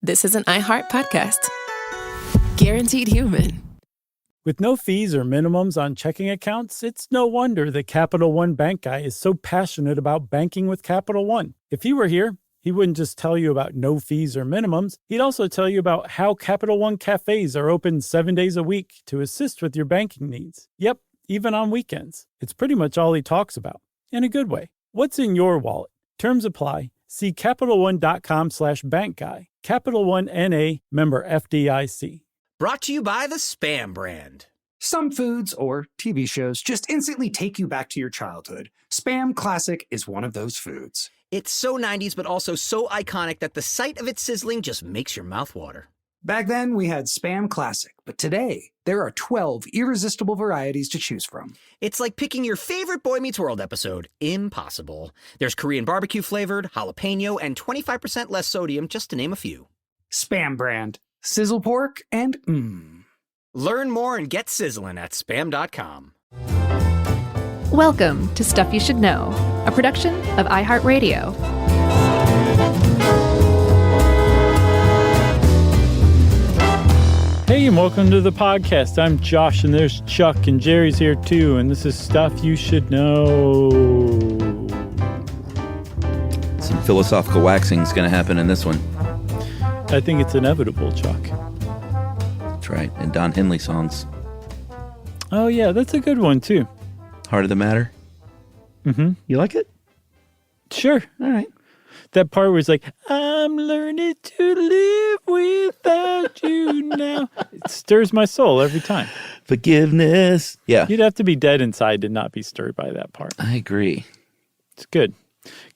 This is an iHeart podcast. Guaranteed human. With no fees or minimums on checking accounts, it's no wonder that Capital One Bank Guy is so passionate about banking with Capital One. If he were here, he wouldn't just tell you about no fees or minimums. He'd also tell you about how Capital One cafes are open 7 days a week to assist with your banking needs. Yep, even on weekends. It's pretty much all he talks about, in a good way. What's in your wallet? Terms apply. See CapitalOne.com/bankguy. Capital One N.A., member FDIC. Brought to you by the Spam brand. Some foods or TV shows just instantly take you back to your childhood. Spam Classic is one of those foods. It's so 90s, but also so iconic that the sight of it sizzling just makes your mouth water. Back then, we had Spam Classic, but today, there are 12 irresistible varieties to choose from. It's like picking your favorite Boy Meets World episode. Impossible. There's Korean barbecue flavored, jalapeno, and 25% less sodium, just to name a few. Spam brand. Sizzle pork and Learn more and get sizzling at spam.com. Welcome to Stuff You Should Know, a production of iHeartRadio. Hey, and welcome to the podcast. I'm Josh, and there's Chuck, and Jerry's here too, and this is Stuff You Should Know. Some philosophical waxing is going to happen in this one. I think it's inevitable, Chuck. That's right. And Don Henley songs. Oh, yeah, that's a good one, too. Heart of the Matter. Mm-hmm. You like it? Sure. All right. That part where it's like, I'm learning to live without you now. It stirs my soul every time. Forgiveness. Yeah. You'd have to be dead inside to not be stirred by that part. I agree. It's good.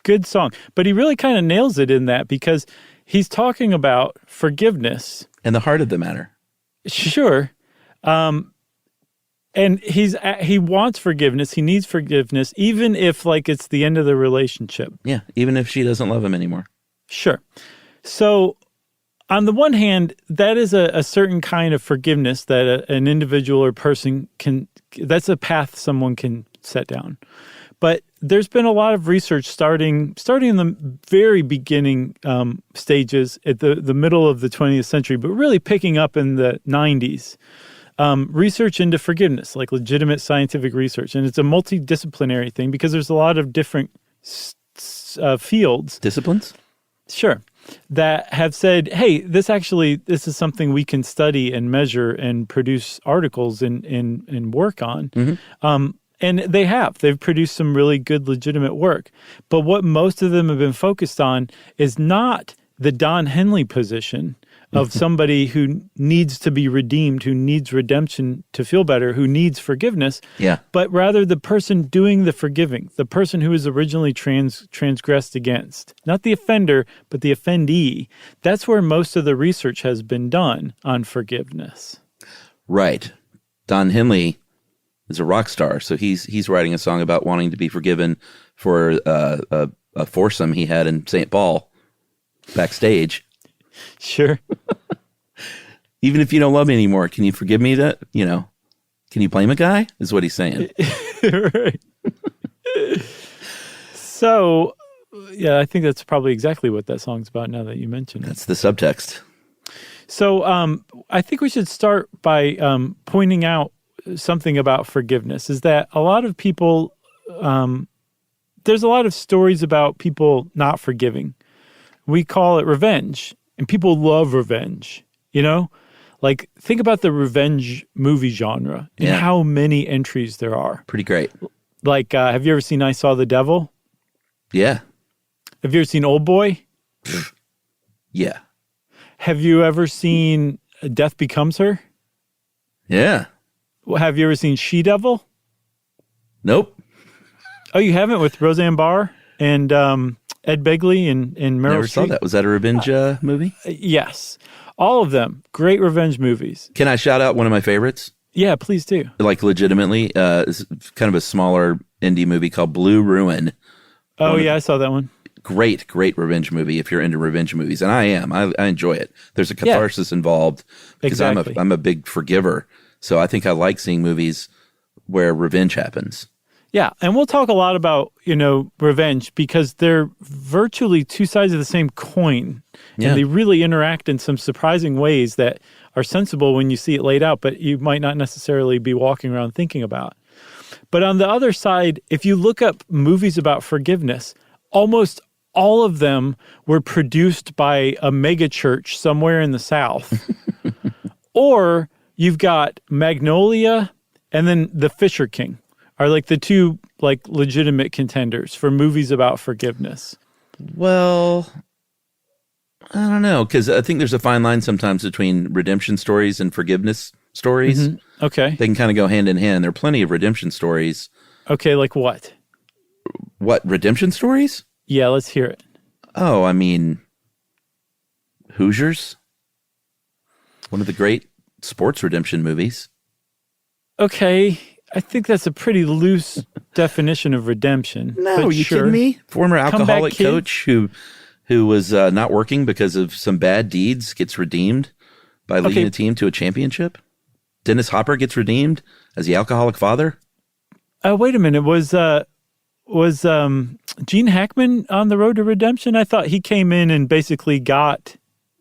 Good song. But he really kind of nails it in that because he's talking about forgiveness. And the heart of the matter. Sure. And he wants forgiveness. He needs forgiveness, even if like it's the end of the relationship. Yeah, even if she doesn't love him anymore. Sure. So on the one hand, that is a certain kind of forgiveness that an individual or person that's a path someone can set down. But there's been a lot of research starting in the very beginning stages at the middle of the 20th century, but really picking up in the 90s. Research into forgiveness, like legitimate scientific research. And it's a multidisciplinary thing because there's a lot of different fields. Disciplines? Sure. That have said, hey, this is something we can study and measure and produce articles and work on. Mm-hmm. And they've produced some really good legitimate work. But what most of them have been focused on is not the Don Henley position of somebody who needs to be redeemed, who needs redemption to feel better, who needs forgiveness, but rather the person doing the forgiving, the person who was originally transgressed against. Not the offender, but the offendee. That's where most of the research has been done on forgiveness. Right. Don Henley is a rock star, so he's writing a song about wanting to be forgiven for a foursome he had in St. Paul backstage. Sure. Even if you don't love me anymore, can you forgive me that? Can you blame a guy? Is what he's saying. Right. So, yeah, I think that's probably exactly what that song's about now that you mention it. That's the subtext. So I think we should start by pointing out something about forgiveness, is that a lot of people, there's a lot of stories about people not forgiving. We call it revenge. And people love revenge, Like, think about the revenge movie genre and how many entries there are. Pretty great. Like, have you ever seen I Saw the Devil? Yeah. Have you ever seen Old Boy? Yeah. Have you ever seen Death Becomes Her? Yeah. Have you ever seen She-Devil? Nope. Oh, you haven't? With Roseanne Barr and Ed Begley and Meryl Never Streep? saw that. Was that a revenge movie? Yes. All of them. Great revenge movies. Can I shout out one of my favorites? Yeah, please do. Like, legitimately, it's kind of a smaller indie movie called Blue Ruin. Oh, yeah, I saw that one. Great revenge movie if you're into revenge movies. And I am. I enjoy it. There's a catharsis involved because I'm a big forgiver. So I think I like seeing movies where revenge happens. Yeah, and we'll talk a lot about, revenge because they're virtually two sides of the same coin. Yeah. And they really interact in some surprising ways that are sensible when you see it laid out, but you might not necessarily be walking around thinking about. But on the other side, if you look up movies about forgiveness, almost all of them were produced by a mega church somewhere in the South. Or you've got Magnolia and then The Fisher King are like the two like legitimate contenders for movies about forgiveness. Well, I don't know, because I think there's a fine line sometimes between redemption stories and forgiveness stories. Mm-hmm. Okay. They can kind of go hand in hand. There are plenty of redemption stories. Okay, like what? What, redemption stories? Yeah, let's hear it. Oh, I mean, Hoosiers. One of the great sports redemption movies. Okay, I think that's a pretty loose definition of redemption. No, but are you kidding me? Former alcoholic kid. coach who was not working because of some bad deeds gets redeemed by leading a team to a championship. Dennis Hopper gets redeemed as the alcoholic father. Wait a minute. Was Gene Hackman on the road to redemption? I thought he came in and basically got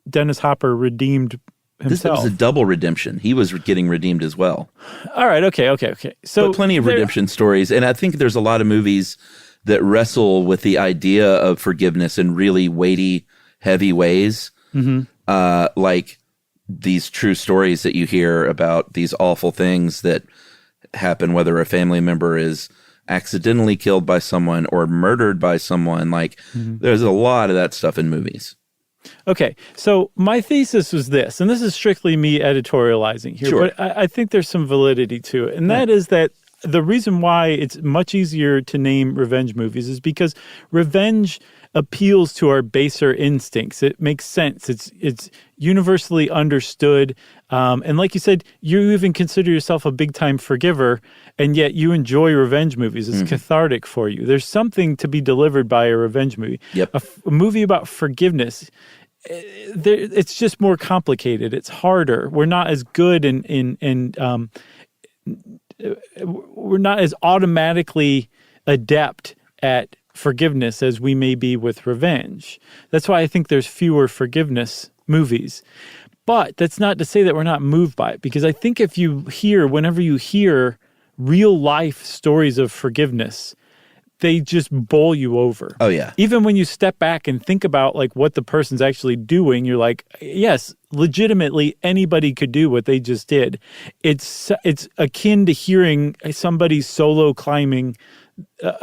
Dennis Hopper redeemed himself. This was a double redemption. He was getting redeemed as well. All right. Okay. So but plenty of redemption stories. And I think there's a lot of movies that wrestle with the idea of forgiveness in really weighty, heavy ways. Mm-hmm. Like these true stories that you hear about these awful things that happen, whether a family member is accidentally killed by someone or murdered by someone. Like there's a lot of that stuff in movies. Okay, so my thesis was this, and this is strictly me editorializing here, Sure. but I think there's some validity to it, and that is that the reason why it's much easier to name revenge movies is because revenge appeals to our baser instincts. It makes sense. It's universally understood. And like you said, you even consider yourself a big-time forgiver, and yet you enjoy revenge movies. It's cathartic for you. There's something to be delivered by a revenge movie. Yep. A movie about forgiveness, it's just more complicated. It's harder. We're not as good we're not as automatically adept at forgiveness as we may be with revenge. That's why I think there's fewer forgiveness movies. But that's not to say that we're not moved by it, because I think whenever you hear real life stories of forgiveness, they just bowl you over. Oh, yeah. Even when you step back and think about like what the person's actually doing, you're like, yes, legitimately anybody could do what they just did. It's akin to hearing somebody solo climbing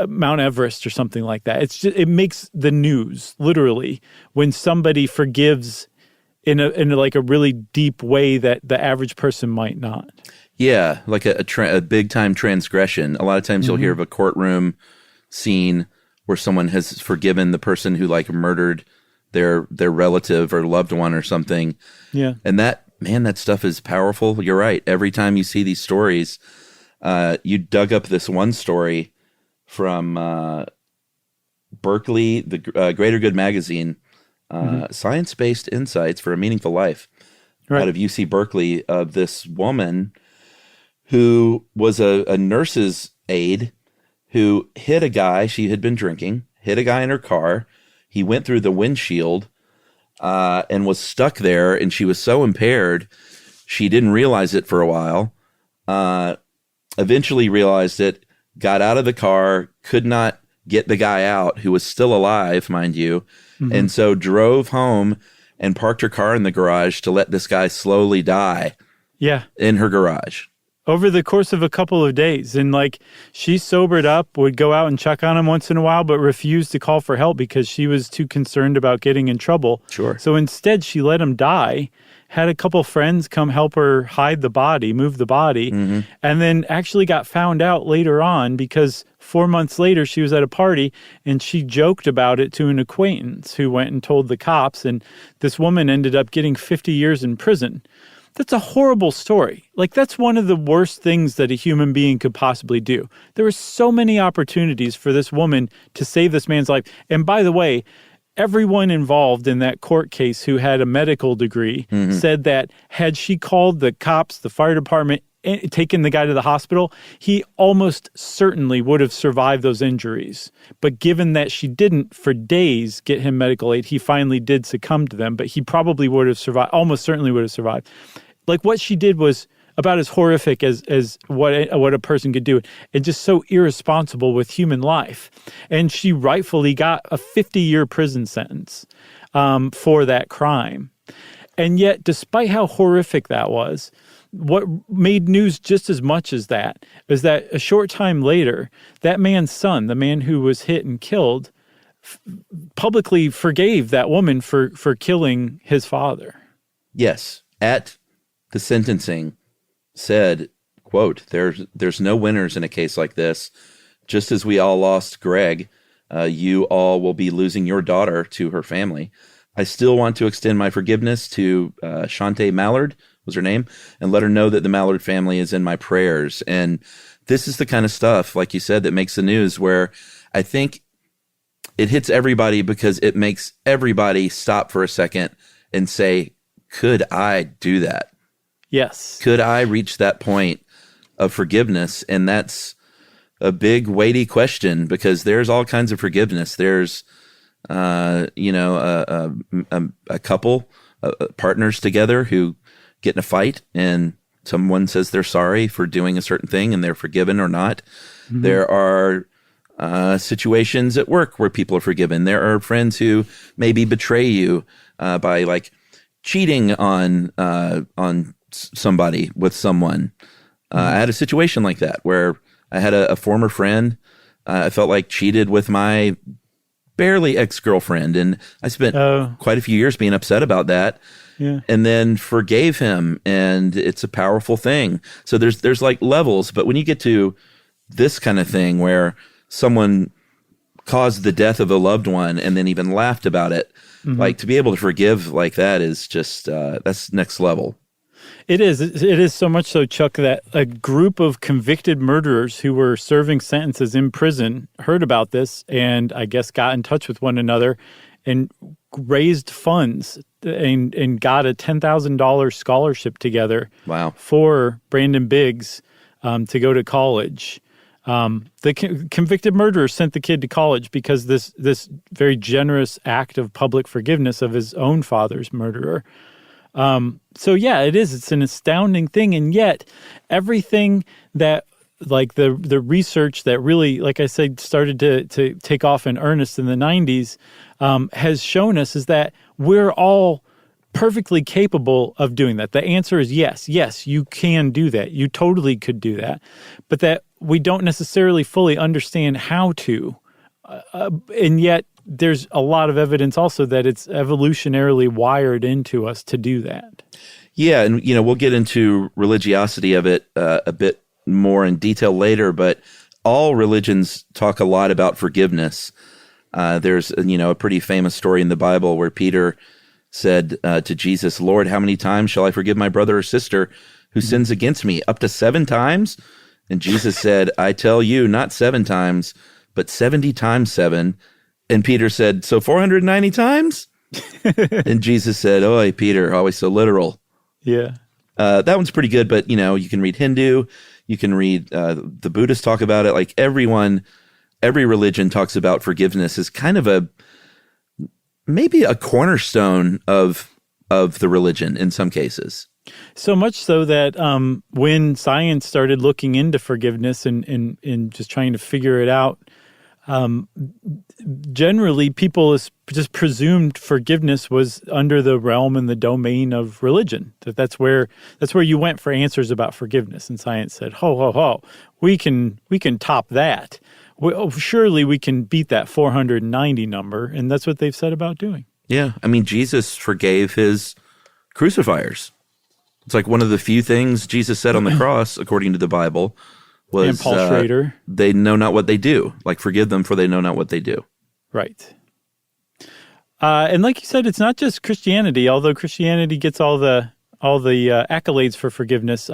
Mount Everest or something like that. It makes the news literally when somebody forgives in a really deep way that the average person might not. Yeah, like a big time transgression. A lot of times you'll hear of a courtroom scene where someone has forgiven the person who like murdered their relative or loved one or something. Yeah. And that stuff is powerful. You're right. Every time you see these stories, you dug up this one story from Berkeley, the Greater Good magazine, Science-Based Insights for a Meaningful Life, out of UC Berkeley, of this woman who was a nurse's aide who hit a guy. She had been drinking, hit a guy in her car. He went through the windshield and was stuck there, and she was so impaired, she didn't realize it for a while. Eventually realized it, got out of the car, could not get the guy out, who was still alive, mind you, and so drove home and parked her car in the garage to let this guy slowly die. Yeah. In her garage. Over the course of a couple of days. And like she sobered up, would go out and check on him once in a while, but refused to call for help because she was too concerned about getting in trouble. Sure. So instead she let him die, had a couple friends come help her hide the body, move the body, and then actually got found out later on because 4 months later she was at a party and she joked about it to an acquaintance who went and told the cops, and this woman ended up getting 50 years in prison. That's a horrible story. Like, that's one of the worst things that a human being could possibly do. There were so many opportunities for this woman to save this man's life. And by the way, everyone involved in that court case who had a medical degree said that had she called the cops, the fire department, taken the guy to the hospital, he almost certainly would have survived those injuries. But given that she didn't for days get him medical aid, he finally did succumb to them, but he probably would have survived, almost certainly would have survived. Like what she did was about as horrific as what a person could do, and just so irresponsible with human life. And she rightfully got a 50-year prison sentence for that crime. And yet, despite how horrific that was, what made news just as much as that is that a short time later, that man's son, the man who was hit and killed, publicly forgave that woman for killing his father. Yes, at the sentencing, said, quote, there's no winners in a case like this. Just as we all lost Greg, you all will be losing your daughter to her family. I still want to extend my forgiveness to Shante Mallard, was her name, and let her know that the Mallard family is in my prayers. And this is the kind of stuff, like you said, that makes the news, where I think it hits everybody because it makes everybody stop for a second and say, could I do that? Yes. Could I reach that point of forgiveness? And that's a big, weighty question, because there's all kinds of forgiveness. There's, a couple partners together who get in a fight and someone says they're sorry for doing a certain thing and they're forgiven or not. Mm-hmm. There are situations at work where people are forgiven. There are friends who maybe betray you by like cheating on somebody with someone. I had a situation like that where I had a former friend. I felt like cheated with my barely ex-girlfriend, and I spent quite a few years being upset about that. Yeah. And then forgave him, and it's a powerful thing. So there's like levels, but when you get to this kind of thing where someone caused the death of a loved one and then even laughed about it, like to be able to forgive like that is just that's next level. It is. It is so much so, Chuck, that a group of convicted murderers who were serving sentences in prison heard about this and I guess got in touch with one another and raised funds and got a $10,000 scholarship together. Wow. For Brandon Biggs to go to college. The convicted murderer sent the kid to college because this very generous act of public forgiveness of his own father's murderer. So yeah, it is. It's an astounding thing. And yet everything that like the research that really, like I said, started to take off in earnest in the 90s has shown us is that we're all perfectly capable of doing that. The answer is yes. Yes, you can do that. You totally could do that. But that we don't necessarily fully understand how to. And yet there's a lot of evidence also that it's evolutionarily wired into us to do that. Yeah, and we'll get into religiosity of it a bit more in detail later, but all religions talk a lot about forgiveness. There's a pretty famous story in the Bible where Peter said to Jesus, "Lord, how many times shall I forgive my brother or sister who sins against me? Up to 7 times?" And Jesus said, "I tell you, not 7 times, but 70 times 7. And Peter said, "So 490 times?" And Jesus said, "Oi, Peter, always so literal." Yeah. That one's pretty good, but you can read Hindu, you can read the Buddhists talk about it. Like every religion talks about forgiveness as kind of maybe a cornerstone of the religion in some cases. So much so that when science started looking into forgiveness and just trying to figure it out, generally people just presumed forgiveness was under the realm and the domain of religion. That's where you went for answers about forgiveness. And science said, ho, we can top that. Surely we can beat that 490 number. And that's what they've said about doing. Yeah. I mean, Jesus forgave his crucifiers. It's like one of the few things Jesus said on the cross, according to the Bible, was and Paul Schrader. They know not what they do. Like, forgive them for they know not what they do. Right. And like you said, it's not just Christianity, although Christianity gets all the accolades for forgiveness.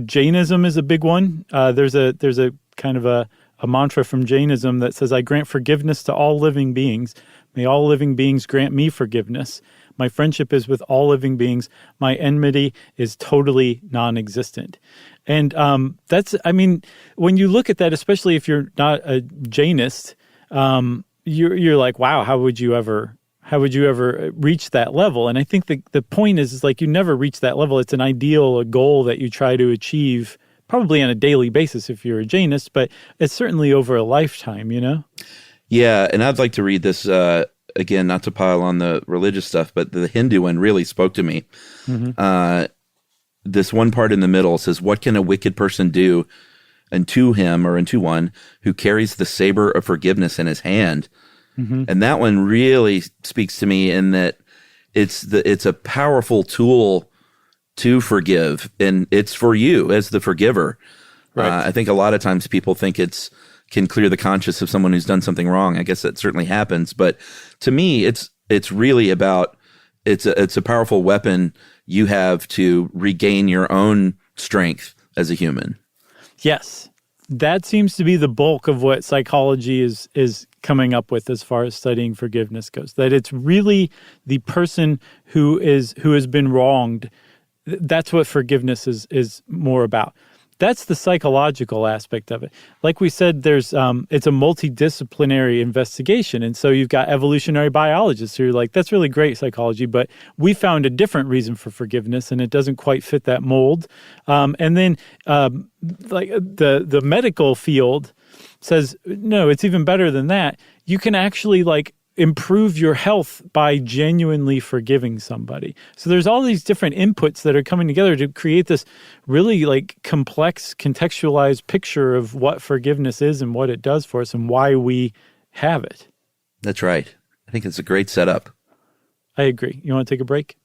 Jainism is a big one. There's a kind of a mantra from Jainism that says, "I grant forgiveness to all living beings. May all living beings grant me forgiveness. My friendship is with all living beings. My enmity is totally non-existent. And when you look at that, especially if you're not a Jainist, you're like, wow, how would you ever reach that level? And I think the point is like you never reach that level. It's an ideal, a goal that you try to achieve probably on a daily basis if you're a Jainist, but it's certainly over a lifetime, you know? Yeah, and I'd like to read this, again, not to pile on the religious stuff, but the Hindu one really spoke to me. Mm-hmm. This one part in the middle says, what can a wicked person do unto him or unto one who carries the saber of forgiveness in his hand? Mm-hmm. And that one really speaks to me in that it's a powerful tool to forgive, and it's for you as the forgiver. Right. I think a lot of times people think can clear the conscience of someone who's done something wrong. I guess that certainly happens, but to me, it's really about it's a powerful weapon you have to regain your own strength as a human. Yes, that seems to be the bulk of what psychology is coming up with as far as studying forgiveness goes. That it's really the person who has been wronged. That's what forgiveness is more about. That's the psychological aspect of it. Like we said, it's a multidisciplinary investigation. And so you've got evolutionary biologists who are like, that's really great psychology, but we found a different reason for forgiveness and it doesn't quite fit that mold. And then like the medical field says, no, it's even better than that. You can actually like improve your health by genuinely forgiving somebody. So there's all these different inputs that are coming together to create this really like complex, contextualized picture of what forgiveness is and what it does for us and why we have it. That's right. I think it's a great setup. I agree. You want to take a break?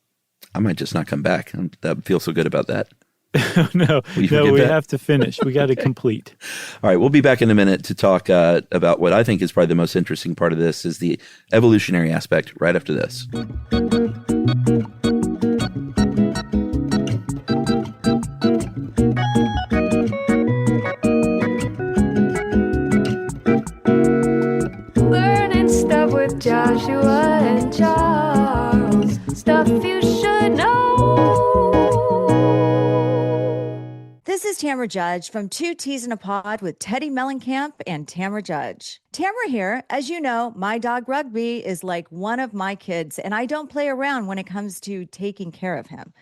I might just not come back. That feels so good about that. No, we have to finish. We got to complete. All right, we'll be back in a minute to talk about what I think is probably the most interesting part of this is the evolutionary aspect right after this. Learning stuff with Joshua and Charles. Stuff you should know. This is Tamara Judge from Two Teas in a Pod with Teddy Mellencamp and Tamara Judge. Tamara here. As you know, my dog Rugby is like one of my kids, and I don't play around when it comes to taking care of him.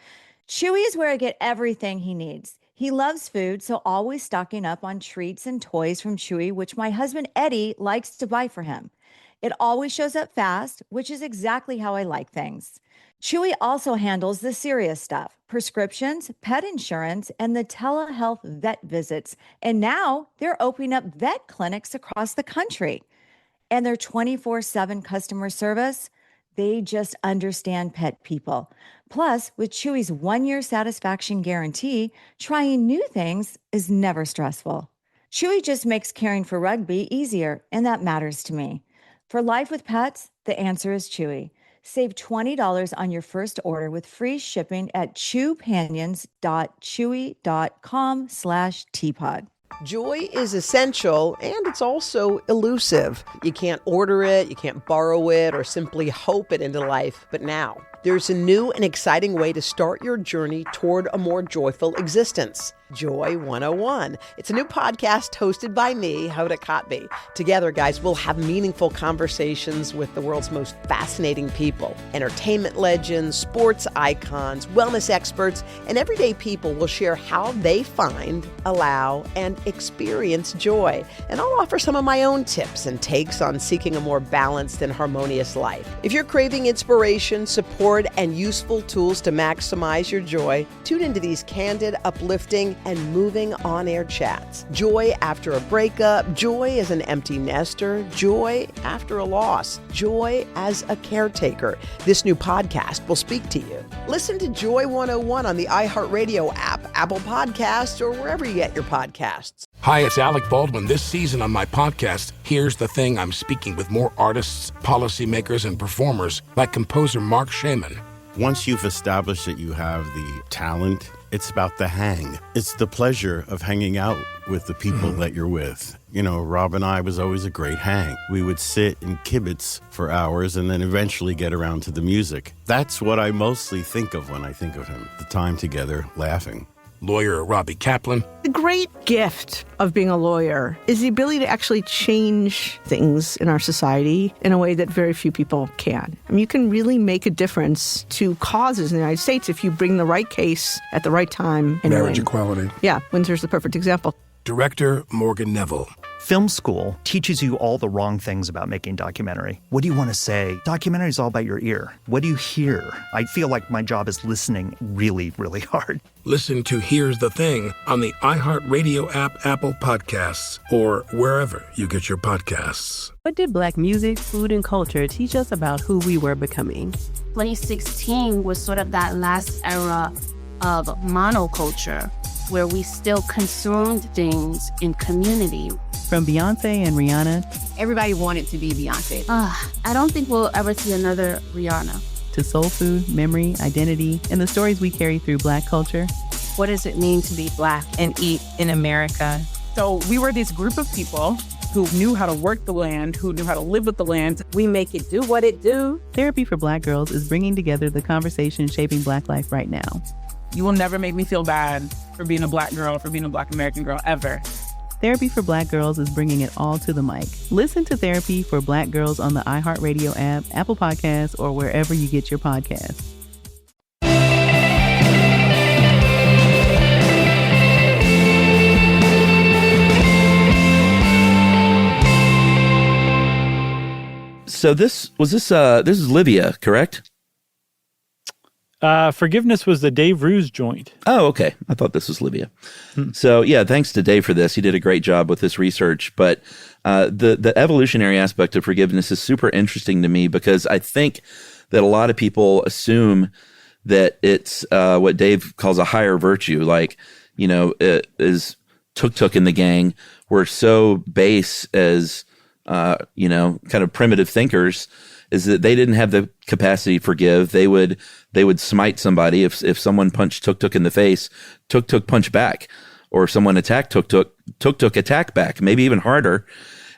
Chewy is where I get everything he needs. He loves food, so always stocking up on treats and toys from Chewy, which my husband Eddie likes to buy for him. It always shows up fast, which is exactly how I like things. Chewy also handles the serious stuff, prescriptions, pet insurance, and the telehealth vet visits. And now they're opening up vet clinics across the country. And their 24/7 customer service, they just understand pet people. Plus, with Chewy's 1-year satisfaction guarantee, trying new things is never stressful. Chewy just makes caring for Rugby easier, and that matters to me. For life with pets, the answer is Chewy. Save $20 on your first order with free shipping at chewpanions.chewy.com/teapod. Joy is essential, and it's also elusive. You can't order it, you can't borrow it, or simply hope it into life. But now, there's a new and exciting way to start your journey toward a more joyful existence. Joy 101. It's a new podcast hosted by me, Hoda Kotb. Together, guys, we'll have meaningful conversations with the world's most fascinating people. Entertainment legends, sports icons, wellness experts, and everyday people will share how they find, allow, and experience joy. And I'll offer some of my own tips and takes on seeking a more balanced and harmonious life. If you're craving inspiration, support, and useful tools to maximize your joy, tune into these candid, uplifting, and moving on-air chats. Joy after a breakup, joy as an empty nester, joy after a loss, joy as a caretaker. This new podcast will speak to you. Listen to Joy 101 on the iHeartRadio app, Apple Podcasts, or wherever you get your podcasts. Hi, it's Alec Baldwin. This season on my podcast, Here's the Thing, I'm speaking with more artists, policymakers, and performers like composer Mark Shaman. Once you've established that you have the talent It's about the hang. It's the pleasure of hanging out with the people that you're with. You know, Rob and I was always a great hang. We would sit and kibitz for hours and then eventually get around to the music. That's what I mostly think of when I think of him, the time together laughing. Lawyer Robbie Kaplan. The great gift of being a lawyer is the ability to actually change things in our society in a way that very few people can. I mean, you can really make a difference to causes in the United States if you bring the right case at the right time. And Marriage win. equality. Yeah, Windsor's the perfect example. Director Morgan Neville. Film school teaches you all the wrong things about making documentary. What do you want to say? Documentary is all about your ear. What do you hear? I feel like my job is listening really, really hard. Listen to Here's the Thing on the iHeartRadio app, Apple Podcasts, or wherever you get your podcasts. What did Black music, food, and culture teach us about who we were becoming? 2016 was sort of that last era of monoculture, where we still consumed things in community. From Beyonce and Rihanna. Everybody wanted to be Beyonce. I don't think we'll ever see another Rihanna. To soul food, memory, identity, and the stories we carry through Black culture. What does it mean to be Black and eat in America? So we were this group of people who knew how to work the land, who knew how to live with the land. We make it do what it do. Therapy for Black Girls is bringing together the conversation shaping Black life right now. You will never make me feel bad for being a Black girl, for being a Black American girl, ever. Therapy for Black Girls is bringing it all to the mic. Listen to Therapy for Black Girls on the iHeartRadio app, Apple Podcasts, or wherever you get your podcasts. So this is Livia, correct? Forgiveness was the Dave Ruse joint. Oh, okay. I thought this was Livia. So yeah, thanks to Dave for this. He did a great job with this research. But the evolutionary aspect of forgiveness is super interesting to me because I think that a lot of people assume that it's what Dave calls a higher virtue. Like, you know, it is Tuk in the gang were so base as, you know, kind of primitive thinkers, is that they didn't have the capacity to forgive. They would smite somebody. If someone punched Tuk in the face, Tuk punch back. Or if someone attacked Tuk attack back, maybe even harder.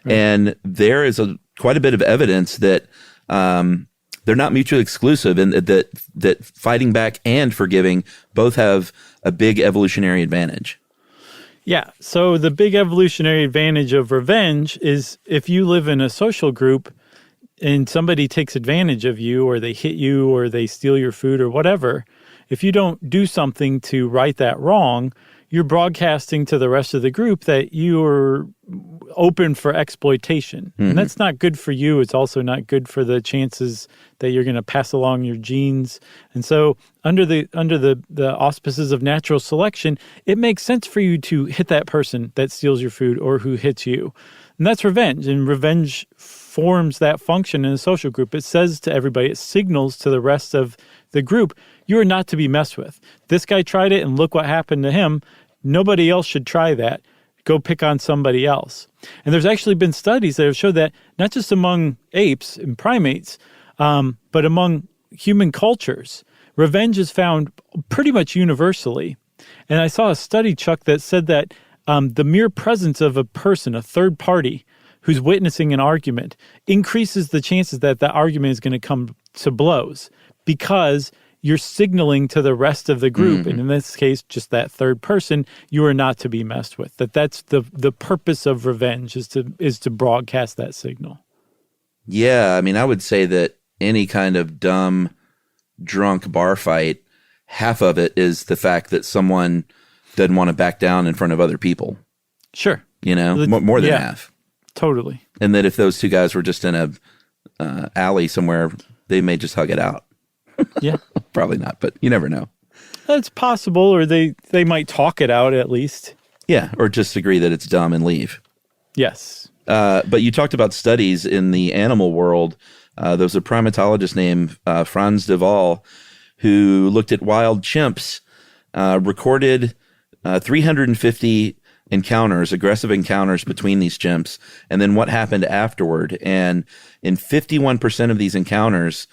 Right. And there is quite a bit of evidence that they're not mutually exclusive, and that fighting back and forgiving both have a big evolutionary advantage. Yeah. So the big evolutionary advantage of revenge is if you live in a social group and somebody takes advantage of you, or they hit you, or they steal your food, or whatever, if you don't do something to right that wrong, you're broadcasting to the rest of the group that you're open for exploitation. Mm-hmm. And that's not good for you. It's also not good for the chances that you're going to pass along your genes. And so under the auspices of natural selection, it makes sense for you to hit that person that steals your food or who hits you. And that's revenge. And revenge forms that function in a social group. It says to everybody, it signals to the rest of the group, you are not to be messed with. This guy tried it and look what happened to him. Nobody else should try that. Go pick on somebody else. And there's actually been studies that have showed that not just among apes and primates, but among human cultures, revenge is found pretty much universally. And I saw a study, Chuck, that said that the mere presence of a person, a third party, who's witnessing an argument increases the chances that that argument is going to come to blows because you're signaling to the rest of the group, mm-hmm. and in this case, just that third person, you are not to be messed with. That's the purpose of revenge is to broadcast that signal. Yeah, I mean, I would say that any kind of dumb, drunk bar fight, half of it is the fact that someone doesn't want to back down in front of other people. Sure. You know, more than half. Totally. And that if those two guys were just in a alley somewhere, they may just hug it out. Yeah. Probably not, but you never know. It's possible, or they might talk it out at least. Yeah, or just agree that it's dumb and leave. Yes. But you talked about studies in the animal world. There was a primatologist named Frans de Waal who looked at wild chimps, recorded 350 aggressive encounters between these chimps, and then what happened afterward. And in 51% of these encounters,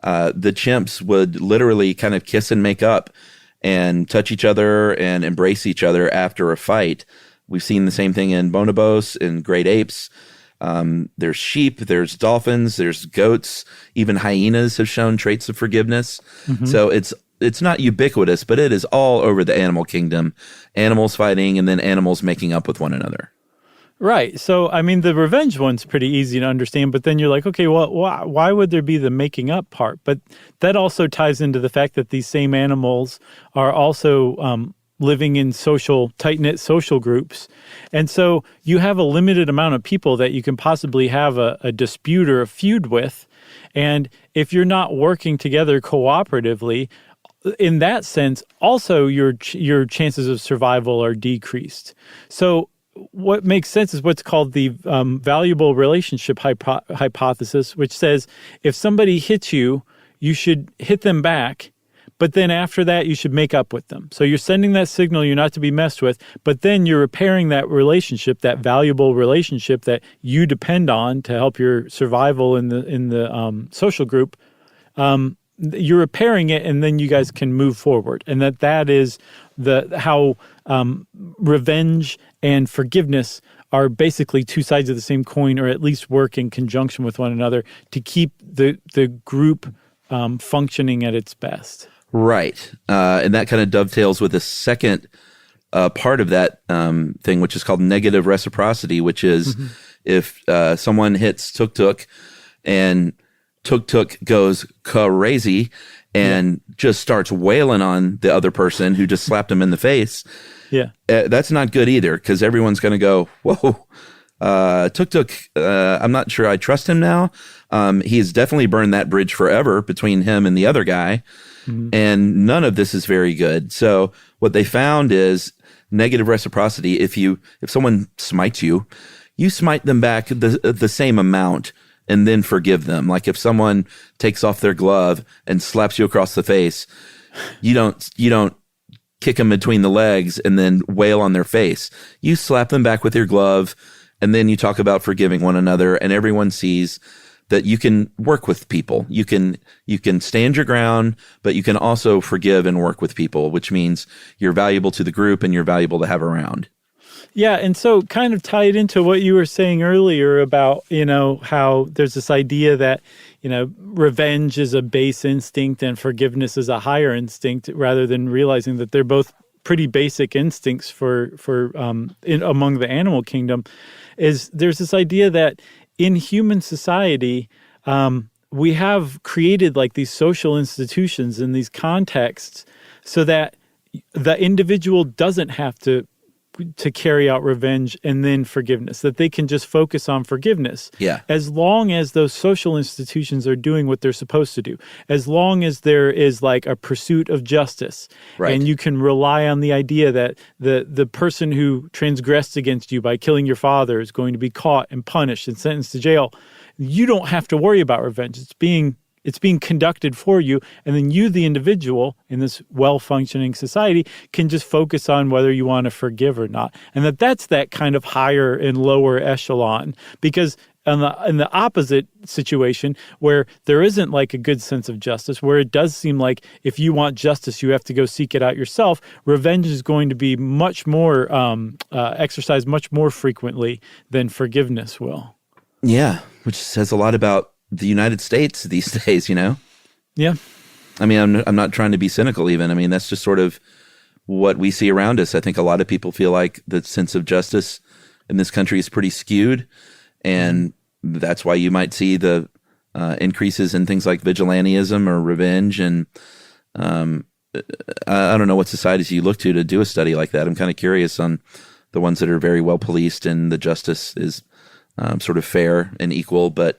the chimps would literally kind of kiss and make up and touch each other and embrace each other after a fight. We've seen the same thing in bonobos, in great apes. There's sheep, there's dolphins, there's goats. Even hyenas have shown traits of forgiveness. Mhm. So it's not ubiquitous, but it is all over the animal kingdom. Animals fighting and then animals making up with one another. Right. So, I mean, the revenge one's pretty easy to understand, but then you're like, okay, well, why would there be the making up part? But that also ties into the fact that these same animals are also living in tight-knit social groups. And so you have a limited amount of people that you can possibly have a dispute or a feud with. And if you're not working together cooperatively, in that sense, also your chances of survival are decreased. So what makes sense is what's called the valuable relationship hypothesis, which says if somebody hits you, you should hit them back, but then after that, you should make up with them. So you're sending that signal you're not to be messed with, but then you're repairing that relationship, that valuable relationship that you depend on to help your survival in the social group. You're repairing it, and then you guys can move forward. And that is how revenge and forgiveness are basically two sides of the same coin, or at least work in conjunction with one another to keep the group functioning at its best. Right. And that kind of dovetails with the second part of that thing, which is called negative reciprocity, which is if someone hits Tuk-Tuk and Tuk-Tuk goes crazy and just starts wailing on the other person who just slapped him in the face. Yeah. That's not good either, because everyone's going to go, whoa, Tuk-Tuk, I'm not sure I trust him now. He's definitely burned that bridge forever between him and the other guy. Mm-hmm. And none of this is very good. So what they found is negative reciprocity. If someone smites you, you smite them back the same amount and then forgive them. Like if someone takes off their glove and slaps you across the face, you don't kick them between the legs and then wail on their face. You slap them back with your glove, and then you talk about forgiving one another, and everyone sees that you can work with people. You can stand your ground, but you can also forgive and work with people, which means you're valuable to the group and you're valuable to have around. Yeah, and so kind of tied into what you were saying earlier about, how there's this idea that, revenge is a base instinct and forgiveness is a higher instinct, rather than realizing that they're both pretty basic instincts for among the animal kingdom. There's this idea that in human society, we have created like these social institutions in these contexts so that the individual doesn't have to carry out revenge and then forgiveness, that they can just focus on forgiveness. Yeah. As long as those social institutions are doing what they're supposed to do, as long as there is like a pursuit of justice, right. And you can rely on the idea that the person who transgressed against you by killing your father is going to be caught and punished and sentenced to jail, you don't have to worry about revenge. It's being conducted for you, and then you, the individual in this well-functioning society, can just focus on whether you want to forgive or not. And that's that kind of higher and lower echelon, because in the opposite situation, where there isn't like a good sense of justice, where it does seem like if you want justice, you have to go seek it out yourself, revenge is going to be much more exercised much more frequently than forgiveness will. Yeah, which says a lot about the United States these days, Yeah. I mean, I'm not trying to be cynical even. I mean, that's just sort of what we see around us. I think a lot of people feel like the sense of justice in this country is pretty skewed. And that's why you might see the increases in things like vigilantism or revenge. And I don't know what societies you look to do a study like that. I'm kind of curious on the ones that are very well policed and the justice is sort of fair and equal. But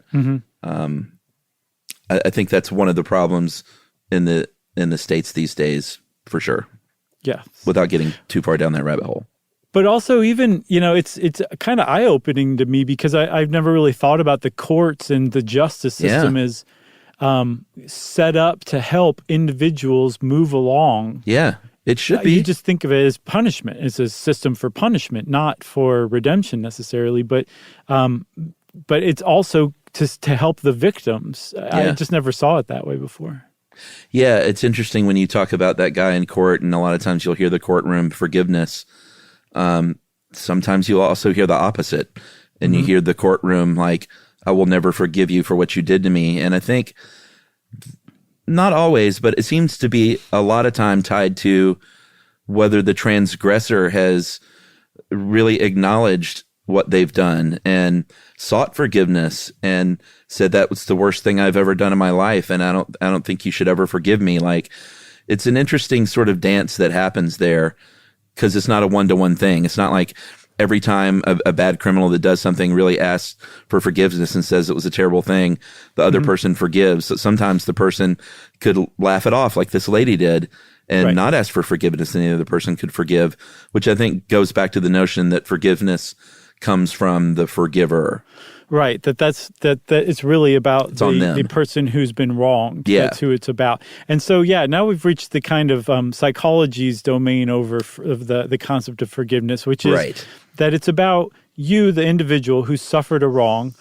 I think that's one of the problems in the States these days, for sure. Yeah. Without getting too far down that rabbit hole. But also even, it's kind of eye-opening to me, because I've never really thought about the courts and the justice system is set up to help individuals move along. Yeah, it should be. You just think of it as punishment. It's a system for punishment, not for redemption necessarily, but it's also to help the victims. I just never saw it that way before. Yeah, it's interesting when you talk about that guy in court, and a lot of times you'll hear the courtroom forgiveness. Sometimes you'll also hear the opposite, and you hear the courtroom like, I will never forgive you for what you did to me. And I think not always, but it seems to be a lot of time tied to whether the transgressor has really acknowledged what they've done and sought forgiveness and said that was the worst thing I've ever done in my life, and I don't think you should ever forgive me. Like, it's an interesting sort of dance that happens there because it's not a one-to-one thing. It's not like every time a bad criminal that does something really asks for forgiveness and says it was a terrible thing, the other person forgives. So sometimes the person could laugh it off like this lady did and not ask for forgiveness, and the other person could forgive, which I think goes back to the notion that forgiveness comes from the forgiver. Right. That it's really about the person who's been wronged. Yeah. That's who it's about. And so, now we've reached the kind of psychology's domain of the concept of forgiveness, which is that it's about you, the individual who suffered a wrong,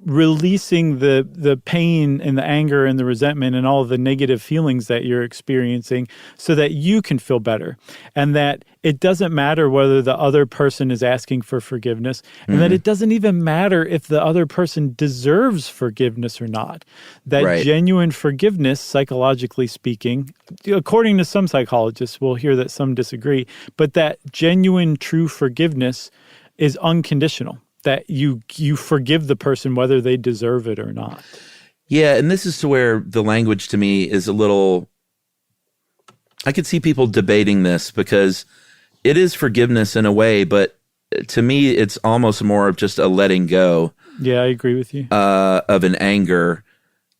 releasing the pain and the anger and the resentment and all of the negative feelings that you're experiencing so that you can feel better, and that it doesn't matter whether the other person is asking for forgiveness, and that it doesn't even matter if the other person deserves forgiveness or not. That genuine forgiveness, psychologically speaking, according to some psychologists, we'll hear that some disagree, but that genuine, true forgiveness is unconditional. That you forgive the person whether they deserve it or not. Yeah, and this is to where the language to me is a little... I could see people debating this because it is forgiveness in a way, but to me it's almost more of just a letting go. Yeah, I agree with you. Of an anger.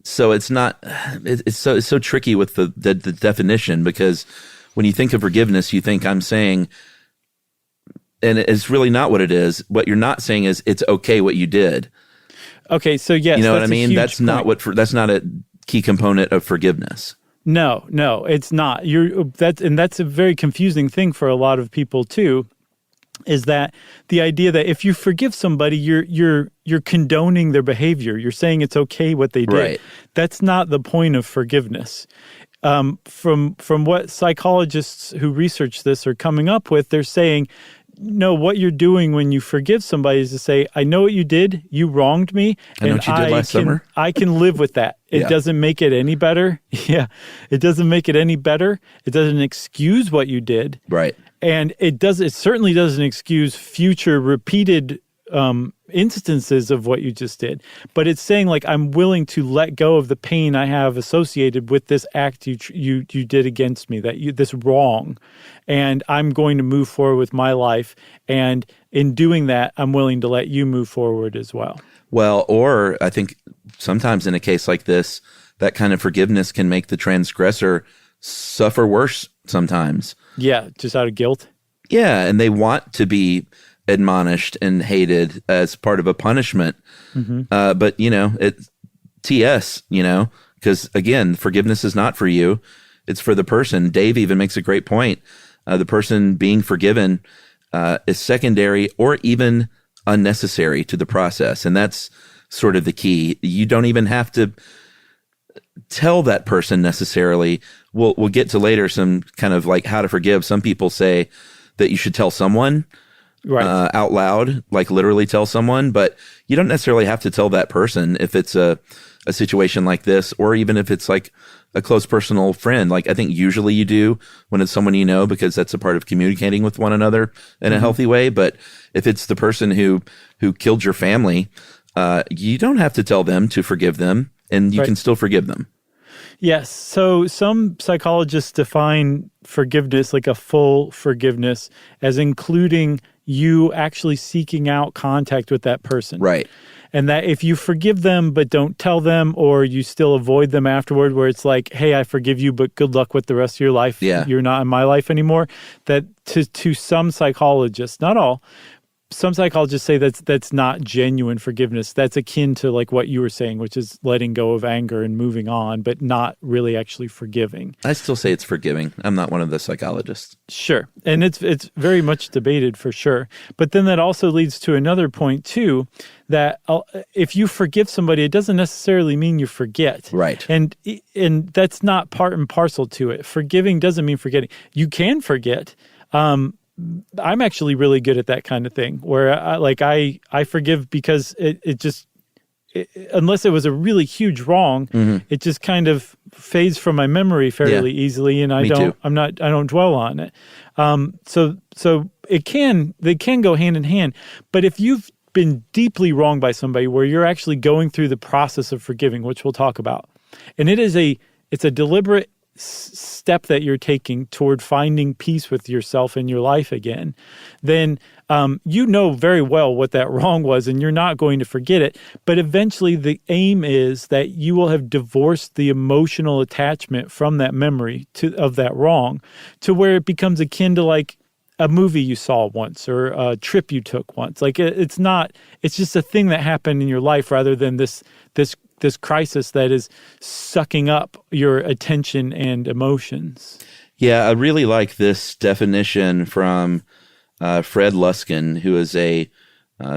So it's not... It's so tricky with the definition, because when you think of forgiveness, you think I'm saying... And it's really not what it is. What you're not saying is it's okay what you did. Okay, so yes, you know what I mean. That's not that's not a key component of forgiveness. No, it's not. That's a very confusing thing for a lot of people too. Is that the idea that if you forgive somebody, you're condoning their behavior. You're saying it's okay what they did. Right. That's not the point of forgiveness. From what psychologists who research this are coming up with, they're saying, no, what you're doing when you forgive somebody is to say, I know what you did. You wronged me. I know what you did last summer. I can live with that. It doesn't make it any better. Yeah. It doesn't make it any better. It doesn't excuse what you did. Right. And it certainly doesn't excuse future repeated instances of what you just did. But it's saying, like, I'm willing to let go of the pain I have associated with this act you did against me, this wrong, and I'm going to move forward with my life. And in doing that, I'm willing to let you move forward as well. Well, or I think sometimes in a case like this, that kind of forgiveness can make the transgressor suffer worse sometimes. Yeah, just out of guilt. Yeah, and they want to be admonished and hated as part of a punishment. But, it's TS, because again, forgiveness is not for you. It's for the person. Dave even makes a great point. The person being forgiven is secondary or even unnecessary to the process. And that's sort of the key. You don't even have to tell that person necessarily. We'll get to later some kind of like how to forgive. Some people say that you should tell someone out loud, like literally tell someone, but you don't necessarily have to tell that person if it's a situation like this, or even if it's like a close personal friend. Like I think usually you do when it's someone you know, because that's a part of communicating with one another in a healthy way. But if it's the person who killed your family, you don't have to tell them to forgive them, and you can still forgive them. Yes. So some psychologists define forgiveness, like a full forgiveness, as including you actually seeking out contact with that person. Right. And that if you forgive them but don't tell them, or you still avoid them afterward, where it's like, hey, I forgive you, but good luck with the rest of your life. Yeah. You're not in my life anymore. That to some psychologists, not all, some psychologists say that's not genuine forgiveness. That's akin to like what you were saying, which is letting go of anger and moving on, but not really actually forgiving. I still say it's forgiving. I'm not one of the psychologists. Sure. And it's very much debated for sure. But then that also leads to another point too, that if you forgive somebody, it doesn't necessarily mean you forget. Right. And that's not part and parcel to it. Forgiving doesn't mean forgetting. You can forget. I'm actually really good at that kind of thing where I forgive because unless it was a really huge wrong, it just kind of fades from my memory fairly easily, and I don't dwell on it. So they can go hand in hand. But if you've been deeply wronged by somebody where you're actually going through the process of forgiving, which we'll talk about, and it's a deliberate step that you're taking toward finding peace with yourself and your life again, then you know very well what that wrong was and you're not going to forget it. But eventually the aim is that you will have divorced the emotional attachment from that memory of that wrong to where it becomes akin to like a movie you saw once or a trip you took once. Like it's just a thing that happened in your life rather than this crisis that is sucking up your attention and emotions. Yeah, I really like this definition from Fred Luskin, who is a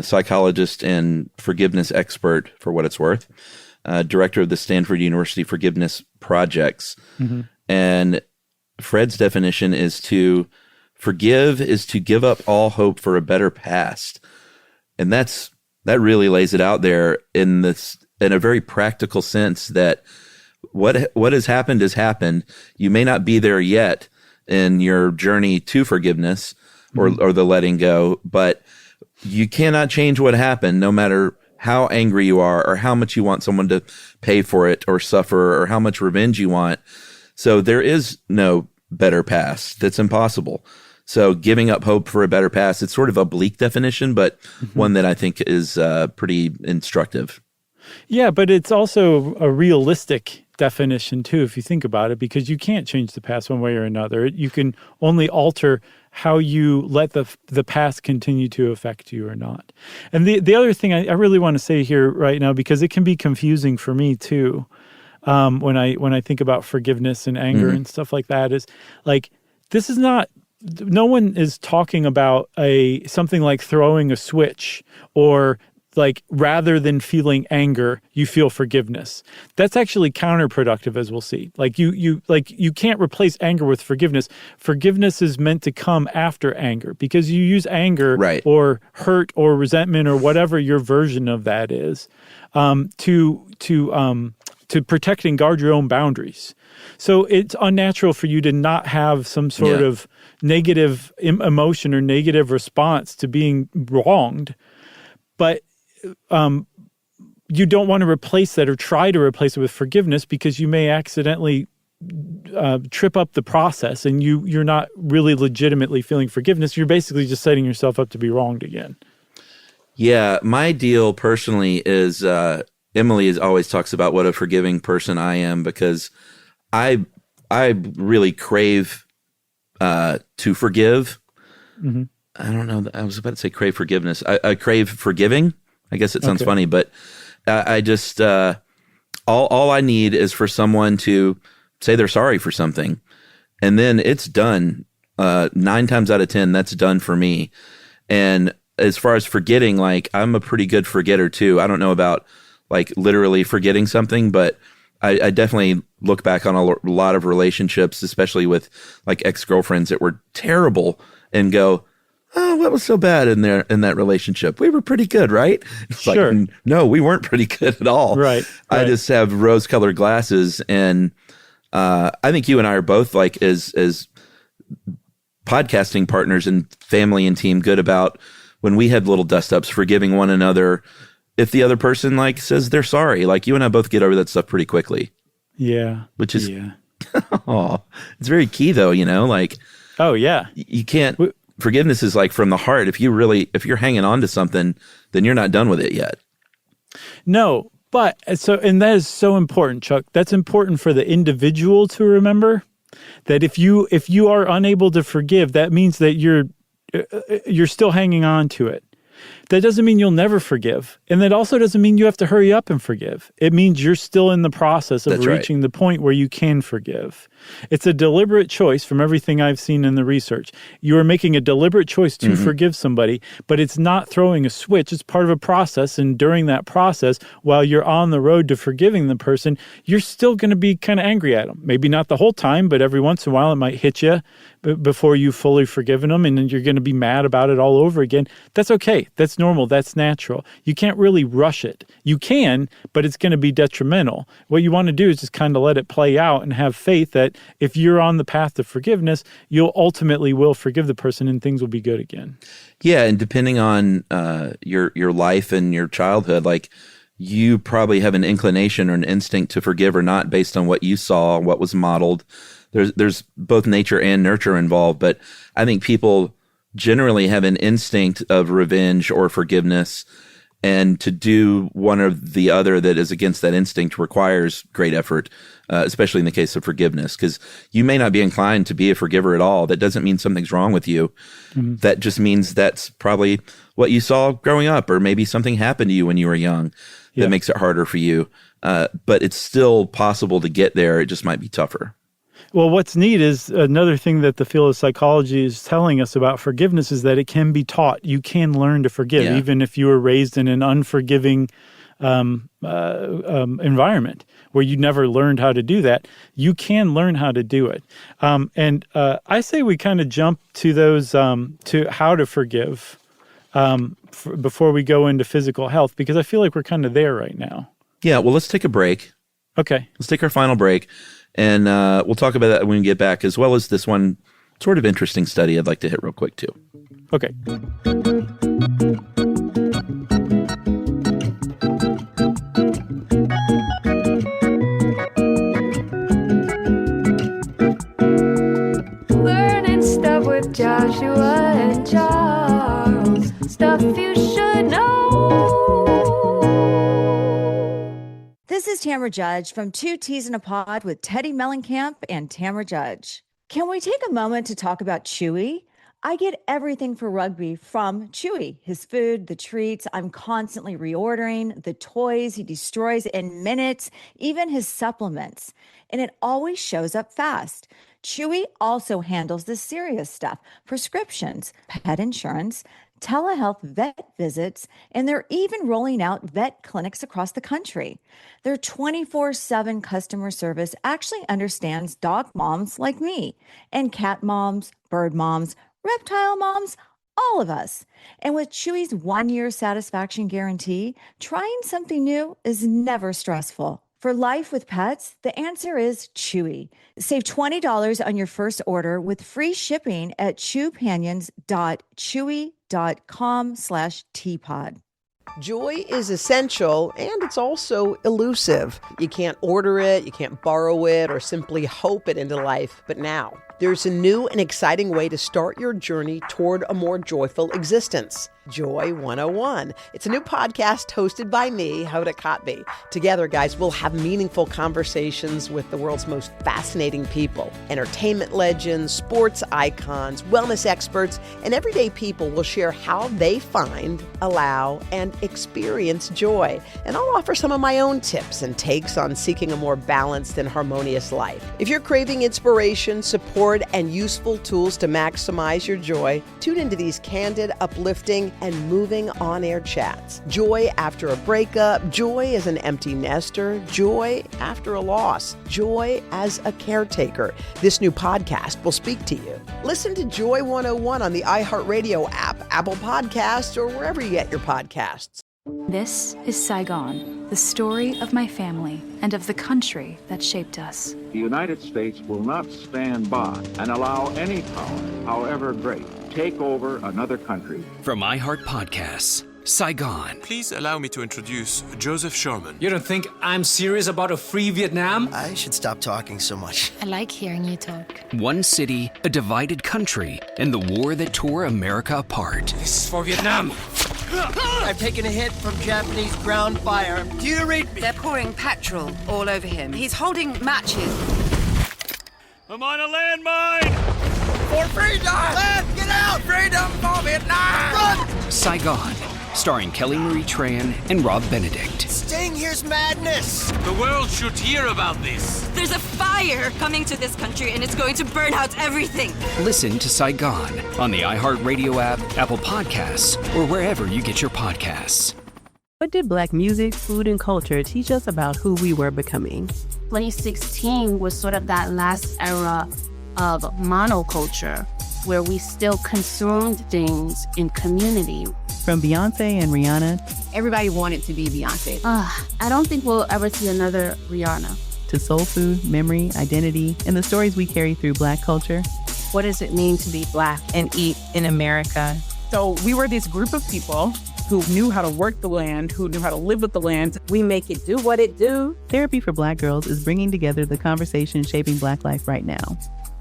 psychologist and forgiveness expert, for what it's worth, director of the Stanford University Forgiveness Projects. Mm-hmm. And Fred's definition is to forgive is to give up all hope for a better past. And that really lays it out there in a very practical sense that what has happened. You may not be there yet in your journey to forgiveness or the letting go, but you cannot change what happened no matter how angry you are or how much you want someone to pay for it or suffer or how much revenge you want. So there is no better past. That's impossible. So giving up hope for a better past, it's sort of a bleak definition, but one that I think is pretty instructive. Yeah, but it's also a realistic definition too, if you think about it, because you can't change the past one way or another. You can only alter how you let the past continue to affect you or not. And the other thing I really want to say here right now, because it can be confusing for me too, when I think about forgiveness and anger and stuff like that, is like, this is not, no one is talking about something like throwing a switch or like rather than feeling anger, you feel forgiveness. That's actually counterproductive, as we'll see. Like you can't replace anger with forgiveness. Forgiveness is meant to come after anger because you use anger or hurt or resentment or whatever your version of that is to protect and guard your own boundaries. So it's unnatural for you to not have some sort of negative emotion or negative response to being wronged. But you don't want to replace that or try to replace it with forgiveness because you may accidentally trip up the process and you're not really legitimately feeling forgiveness. You're basically just setting yourself up to be wronged again. Yeah, my deal personally is Emily always talks about what a forgiving person I am because I really crave to forgive. Mm-hmm. I don't know. I was about to say crave forgiveness. I crave forgiving. I guess it sounds funny, but I just all I need is for someone to say they're sorry for something, and then it's done. 9 times out of 10, that's done for me. And as far as forgetting, like I'm a pretty good forgetter too. I don't know about like literally forgetting something, but I definitely look back on a lot of relationships, especially with like ex-girlfriends that were terrible, and go, oh, what was so bad in that relationship? We were pretty good, right? It's sure. Like, no, we weren't pretty good at all. Right. I just have rose-colored glasses, and I think you and I are both like as podcasting partners and family and team good about when we had little dust-ups, forgiving one another. If the other person like says they're sorry, like you and I both get over that stuff pretty quickly. Yeah. Which is, it's very key though, you know, like, oh yeah, you can't. Forgiveness is like from the heart. If you're hanging on to something, then you're not done with it yet. No, but and that is so important, Chuck. That's important for the individual to remember that if you are unable to forgive, that means that you're still hanging on to it. That doesn't mean you'll never forgive. And that also doesn't mean you have to hurry up and forgive. It means you're still in the process of That's right. reaching the point where you can forgive. It's a deliberate choice from everything I've seen in the research. You are making a deliberate choice to forgive somebody, but it's not throwing a switch. It's part of a process. And during that process, while you're on the road to forgiving the person, you're still going to be kind of angry at them. Maybe not the whole time, but every once in a while it might hit you before you've fully forgiven them, and then you're going to be mad about it all over again. That's okay. That's normal. That's natural. You can't really rush it. You can, but it's going to be detrimental. What you want to do is just kind of let it play out and have faith that if you're on the path to forgiveness, you'll ultimately will forgive the person and things will be good again. Yeah, and depending on your life and your childhood, like you probably have an inclination or an instinct to forgive or not based on what you saw, what was modeled. There's both nature and nurture involved, but I think people generally have an instinct of revenge or forgiveness, and to do one or the other that is against that instinct requires great effort, especially in the case of forgiveness, because you may not be inclined to be a forgiver at all. That doesn't mean something's wrong with you. Mm-hmm. That just means that's probably what you saw growing up, or maybe something happened to you when you were young that makes it harder for you. But it's still possible to get there. It just might be tougher. Well, what's neat is another thing that the field of psychology is telling us about forgiveness is that it can be taught. You can learn to forgive, even if you were raised in an unforgiving environment where you never learned how to do that. You can learn how to do it. And I say we kind of jump to those, to how to forgive before we go into physical health, because I feel like we're kind of there right now. Yeah, well, let's take a break. Okay. Let's take our final break. And we'll talk about that when we get back, as well as this one sort of interesting study I'd like to hit real quick, too. Okay. Learning stuff with Joshua and Charles. Stuff you should know. This is Tamara Judge from Two Teas in a Pod with Teddy Mellencamp and Tamara Judge. Can we take a moment to talk about Chewy? I get everything for rugby from Chewy. His food, the treats, I'm constantly reordering, the toys he destroys in minutes, even his supplements. And it always shows up fast. Chewy also handles the serious stuff, prescriptions, pet insurance, telehealth vet visits, and they're even rolling out vet clinics across the country. Their 24/7 customer service actually understands dog moms like me, and cat moms, bird moms, reptile moms, all of us. And with Chewy's 1-year satisfaction guarantee, trying something new is never stressful. For life with pets, the answer is Chewy. Save $20 on your first order with free shipping at chewpanions.chewy.com/teapod. Joy is essential, and it's also elusive. You can't order it, you can't borrow it, or simply hope it into life. But now, there's a new and exciting way to start your journey toward a more joyful existence. Joy 101. It's a new podcast hosted by me, Hoda Kotb. Together, guys, we'll have meaningful conversations with the world's most fascinating people. Entertainment legends, sports icons, wellness experts, and everyday people will share how they find, allow, and experience joy. And I'll offer some of my own tips and takes on seeking a more balanced and harmonious life. If you're craving inspiration, support, and useful tools to maximize your joy, tune into these candid, uplifting, and moving on-air chats. Joy after a breakup, joy as an empty nester, joy after a loss, joy as a caretaker. This new podcast will speak to you. Listen to Joy 101 on the iHeartRadio app, Apple Podcasts, or wherever you get your podcasts. This is Saigon, the story of my family and of the country that shaped us. The United States will not stand by and allow any power, however great, take over another country. From iHeart Podcasts, Saigon. Please allow me to introduce Joseph Sherman. You don't think I'm serious about a free Vietnam? I should stop talking so much. I like hearing you talk. One city, a divided country, and the war that tore America apart. This is for Vietnam. I've taken a hit from Japanese ground fire. Do you read me? They're pouring petrol all over him. He's holding matches. I'm on a landmine! For freedom! Get out! Freedom for Vietnam! Run! Saigon, starring Kelly Marie Tran and Rob Benedict. Staying here's madness. The world should hear about this. There's a fire coming to this country and it's going to burn out everything. Listen to Saigon on the iHeartRadio app, Apple Podcasts, or wherever you get your podcasts. What did Black music, food, and culture teach us about who we were becoming? 2016 was sort of that last era of monoculture where we still consumed things in community. From Beyonce and Rihanna. Everybody wanted to be Beyonce. I don't think we'll ever see another Rihanna. To soul food, memory, identity, and the stories we carry through Black culture. What does it mean to be Black and eat in America? So we were this group of people who knew how to work the land, who knew how to live with the land. We make it do what it do. Therapy for Black Girls is bringing together the conversation shaping Black life right now.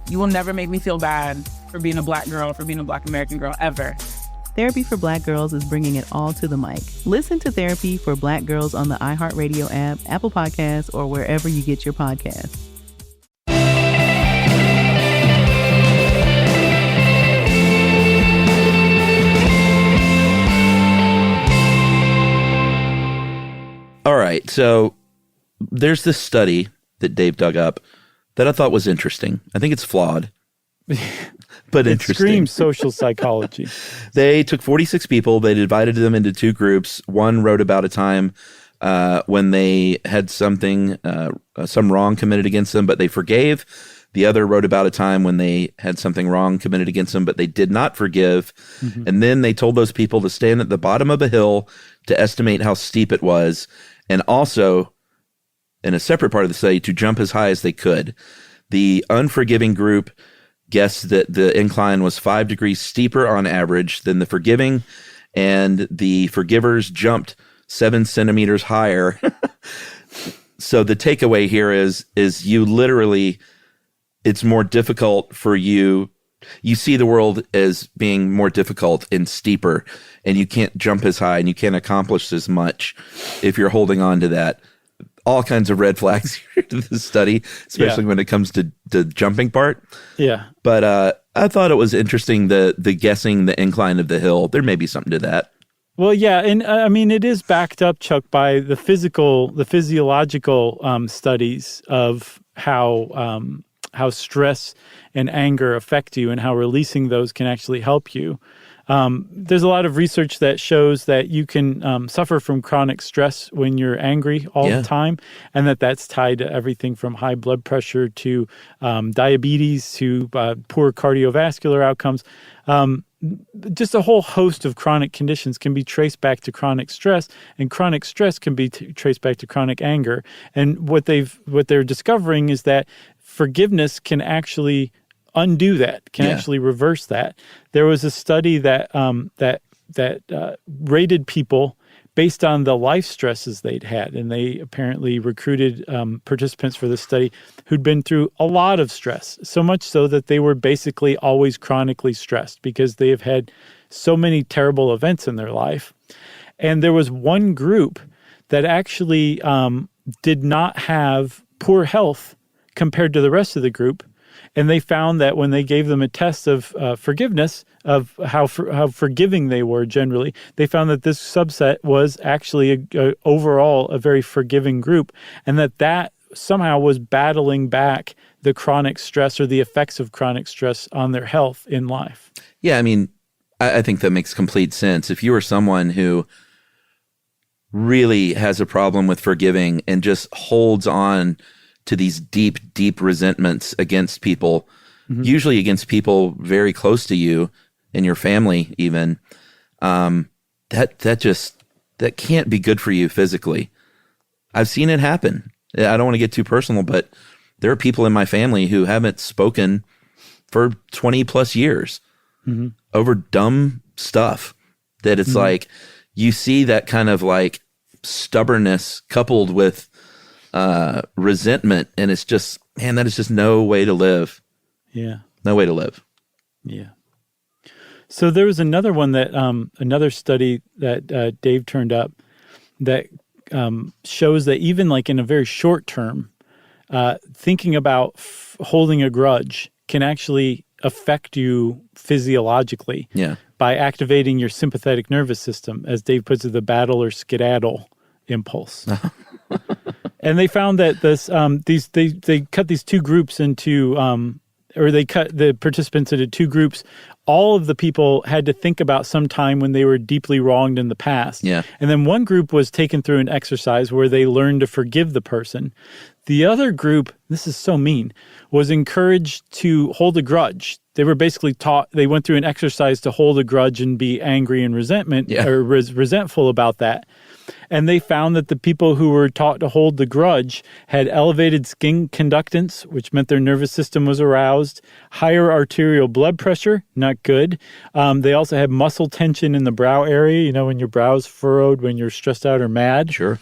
You will never make me feel bad for being a Black girl, for being a Black American girl, ever. Therapy for Black Girls is bringing it all to the mic. Listen to Therapy for Black Girls on the iHeartRadio app, Apple Podcasts, or wherever you get your podcasts. All right, so there's this study that Dave dug up that I thought was interesting. I think it's flawed, but interesting. It screams social psychology. They took 46 people. They divided them into two groups. One wrote about a time when they had something, some wrong committed against them, but they forgave. The other wrote about a time when they had something wrong committed against them, but they did not forgive. Mm-hmm. And then they told those people to stand at the bottom of a hill to estimate how steep it was. And also, in a separate part of the study, to jump as high as they could. The unforgiving group guessed that the incline was 5 degrees steeper on average than the forgiving, and the forgivers jumped 7 centimeters higher. So the takeaway here is you literally, it's more difficult for you. You see the world as being more difficult and steeper, and you can't jump as high and you can't accomplish as much if you're holding on to that. All kinds of red flags here to this study, especially when it comes to the jumping part. Yeah. But I thought it was interesting, the guessing the incline of the hill. There may be something to that. Well, yeah. And I mean, it is backed up, Chuck, by the physiological studies of how stress and anger affect you and how releasing those can actually help you. There's a lot of research that shows that you can suffer from chronic stress when you're angry all the time, and that's tied to everything from high blood pressure to diabetes to poor cardiovascular outcomes. Just a whole host of chronic conditions can be traced back to chronic stress, and chronic stress can be traced back to chronic anger. And what they're discovering is that forgiveness can actually undo that, can actually reverse that. There was a study that rated people based on the life stresses they'd had, and they apparently recruited participants for this study who'd been through a lot of stress, so much so that they were basically always chronically stressed because they have had so many terrible events in their life. And there was one group that actually did not have poor health compared to the rest of the group. And they found that when they gave them a test of forgiveness, of how forgiving they were generally, they found that this subset was actually overall a very forgiving group, and that somehow was battling back the chronic stress or the effects of chronic stress on their health in life. Yeah, I mean, I think that makes complete sense. If you are someone who really has a problem with forgiving and just holds on to these deep, deep resentments against people, usually against people very close to you and your family even, that can't be good for you physically. I've seen it happen. I don't want to get too personal, but there are people in my family who haven't spoken for 20 plus years over dumb stuff that it's like, you see that kind of like stubbornness coupled with resentment, and it's just, man, that is just no way to live. Yeah. No way to live. Yeah. So there was another one that, another study that Dave turned up that shows that even like in a very short term, thinking about holding a grudge can actually affect you physiologically. Yeah. by activating your sympathetic nervous system, as Dave puts it, the battle or skedaddle impulse. And they found that they cut these two groups into, or they cut the participants into two groups. All of the people had to think about some time when they were deeply wronged in the past. Yeah. And then one group was taken through an exercise where they learned to forgive the person. The other group, this is so mean, was encouraged to hold a grudge. They were basically taught, they went through an exercise to hold a grudge and be angry and resentful about that. And they found that the people who were taught to hold the grudge had elevated skin conductance, which meant their nervous system was aroused, higher arterial blood pressure, not good. They also had muscle tension in the brow area, when your brow's furrowed when you're stressed out or mad. Sure.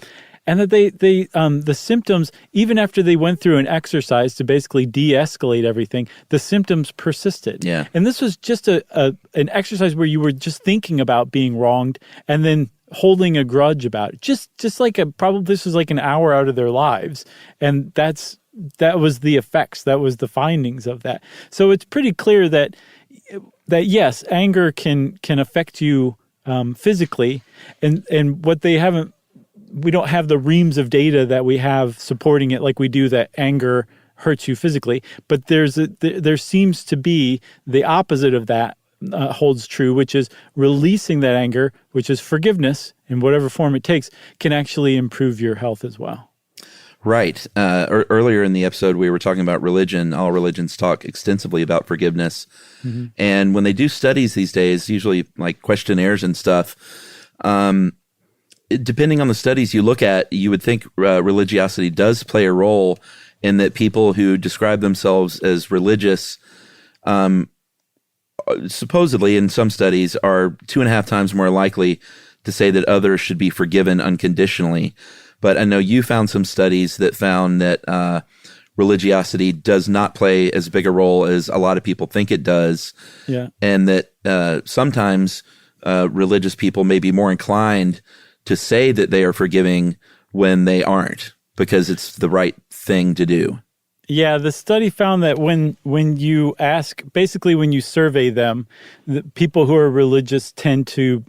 And that the symptoms, even after they went through an exercise to basically de-escalate everything, the symptoms persisted. Yeah. And this was just an exercise where you were just thinking about being wronged and then holding a grudge about it. Just like probably this was like an hour out of their lives. And that was the effects. That was the findings of that. So it's pretty clear that yes, anger can affect you physically, and what they haven't. We don't have the reams of data that we have supporting it like we do that anger hurts you physically. But there seems to be the opposite of that holds true, which is releasing that anger, which is forgiveness in whatever form it takes, can actually improve your health as well. Right. Earlier in the episode, we were talking about religion. All religions talk extensively about forgiveness. Mm-hmm. And when they do studies these days, usually like questionnaires and stuff, depending on the studies you look at, you would think religiosity does play a role in that people who describe themselves as religious, supposedly in some studies, are 2.5 times more likely to say that others should be forgiven unconditionally. But I know you found some studies that found that religiosity does not play as big a role as a lot of people think it does. Yeah. And that sometimes religious people may be more inclined to say that they are forgiving when they aren't, because it's the right thing to do. Yeah, the study found that when you ask, basically when you survey them, the people who are religious tend to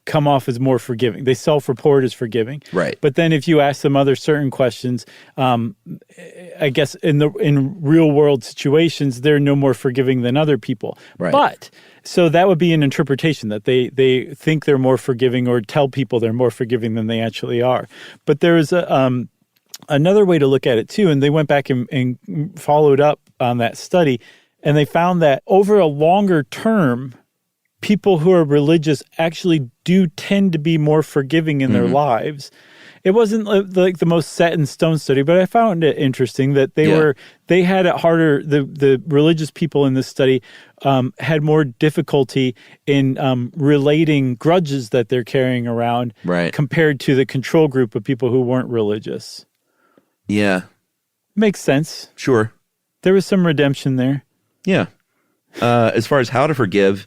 come off as more forgiving. They self-report as forgiving. Right. But then if you ask them other certain questions, I guess in real world situations, they're no more forgiving than other people. Right. But so that would be an interpretation that they think they're more forgiving or tell people they're more forgiving than they actually are. But there is another way to look at it too, and they went back and followed up on that study, and they found that over a longer term, people who are religious actually do tend to be more forgiving in their lives. It wasn't like the most set in stone study, but I found it interesting that they had it harder. The religious people in this study had more difficulty in relating grudges that they're carrying around compared to the control group of people who weren't religious. Yeah. Makes sense. Sure. There was some redemption there. Yeah. As far as how to forgive,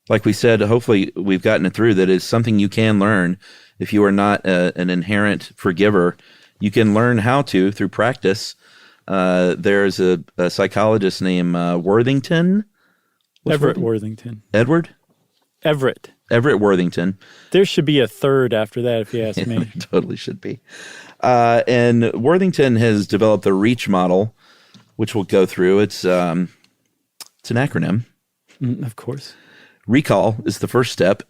like we said, hopefully we've gotten it through, that it's something you can learn. If you are not an inherent forgiver, you can learn how to through practice. There's a psychologist named Worthington. Everett Worthington. Edward? Everett Worthington. There should be a third after that, if you ask me. There totally should be. And Worthington has developed the REACH model, which we'll go through. It's an acronym. Of course. Recall is the first step,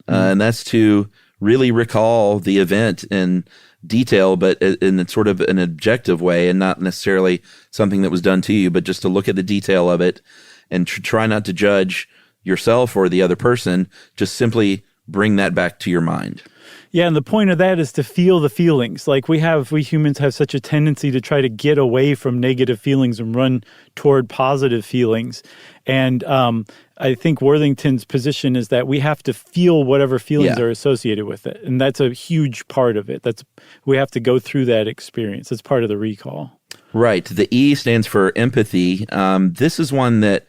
and that's to really recall the event in detail, but in sort of an objective way, and not necessarily something that was done to you, but just to look at the detail of it and try not to judge yourself or the other person. Just simply bring that back to your mind. Yeah, and the point of that is to feel the feelings. Like we humans have such a tendency to try to get away from negative feelings and run toward positive feelings. And I think Worthington's position is that we have to feel whatever feelings are associated with it. And that's a huge part of it. We have to go through that experience. It's part of the recall. Right. The E stands for empathy. This is one that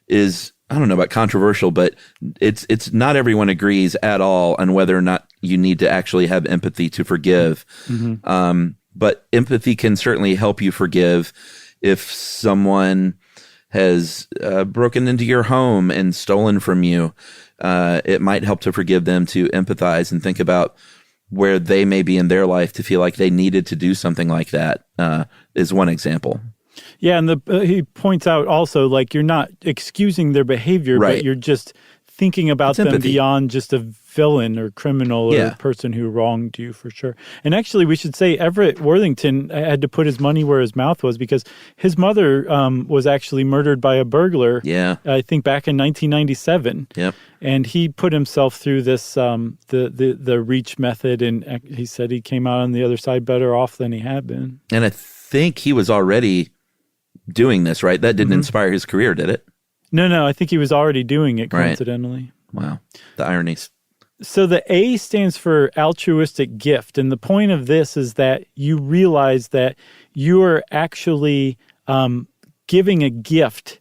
is, I don't know about controversial, but it's not everyone agrees at all on whether or not you need to actually have empathy to forgive. Mm-hmm. But empathy can certainly help you forgive if someone has broken into your home and stolen from you, it might help to forgive them, to empathize and think about where they may be in their life to feel like they needed to do something like that, is one example. Yeah, and he points out also, like, you're not excusing their behavior, Right. but you're just thinking about It's them empathy. beyond just a villain or criminal or Yeah. person who wronged you, for sure. And actually, we should say Everett Worthington had to put his money where his mouth was, because his mother was actually murdered by a burglar, I think back in 1997. Yep. And he put himself through this, the reach method, and he said he came out on the other side better off than he had been. And I think he was already doing this, right? That didn't inspire his career, did it? No, I think he was already doing it, Right. coincidentally. Wow. The ironies. So the A stands for altruistic gift. And the point of this is that you realize that you are actually giving a gift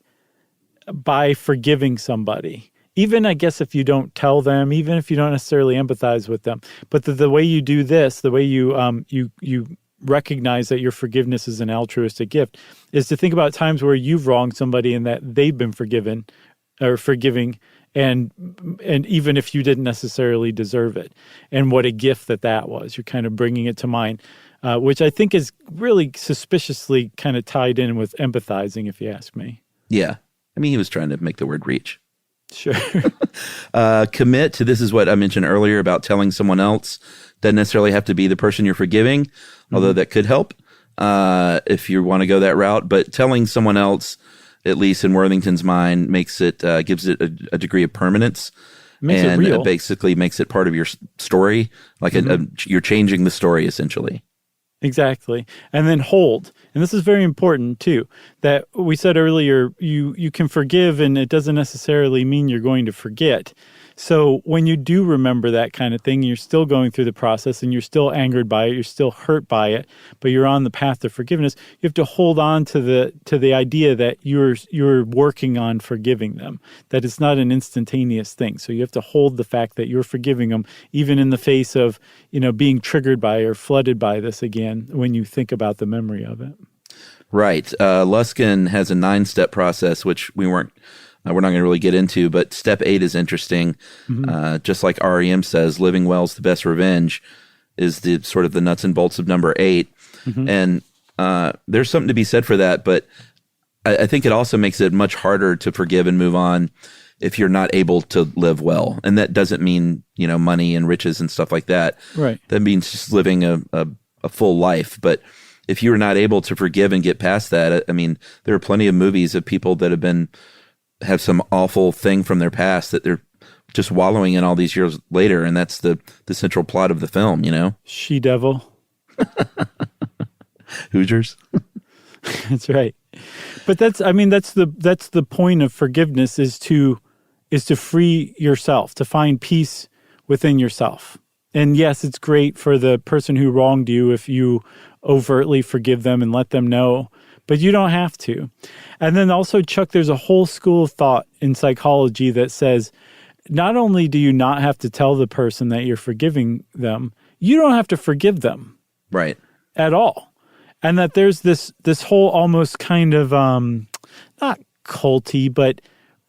by forgiving somebody. Even, I guess, if you don't tell them, even if you don't necessarily empathize with them. But the way you do this, the way you recognize that your forgiveness is an altruistic gift, is to think about times where you've wronged somebody and that they've been forgiven or forgiving, and even if you didn't necessarily deserve it, and what a gift that was. You're kind of bringing it to mind, which I think is really suspiciously kind of tied in with empathizing, if you ask me. Yeah. I mean, he was trying to make the word reach. Sure. Commit to, this is what I mentioned earlier about telling someone else. Doesn't necessarily have to be the person you're forgiving, although that could help if you want to go that route. But telling someone else, at least in Worthington's mind, makes it gives it a degree of permanence. Makes it real. Basically makes it part of your story. Like you're changing the story, essentially. Exactly. And then hold. And this is very important too, that we said earlier, you can forgive and it doesn't necessarily mean you're going to forget. So when you do remember that kind of thing, you're still going through the process and you're still angered by it, you're still hurt by it, but you're on the path to forgiveness. You have to hold on to the idea that you're working on forgiving them, that it's not an instantaneous thing. So you have to hold the fact that you're forgiving them, even in the face of, being triggered by or flooded by this again, when you think about the memory of it. Right. Luskin has a 9-step process, which we're not going to really get into, but step 8 is interesting. Just like REM says, living well is the best revenge, is the sort of the nuts and bolts of number 8. And there's something to be said for that, but I think it also makes it much harder to forgive and move on if you're not able to live well. And that doesn't mean, money and riches and stuff like that. Right. That means just living a full life. But if you're not able to forgive and get past that, I mean, there are plenty of movies of people that have some awful thing from their past that they're just wallowing in all these years later, and that's the central plot of the film, She-Devil. Hoosiers. That's right. But that's the point of forgiveness, is to free yourself, to find peace within yourself. And yes, it's great for the person who wronged you if you overtly forgive them and let them know, but you don't have to. And then also, Chuck, there's a whole school of thought in psychology that says not only do you not have to tell the person that you're forgiving them, you don't have to forgive them. Right. At all. And that there's this whole almost kind of, not culty, but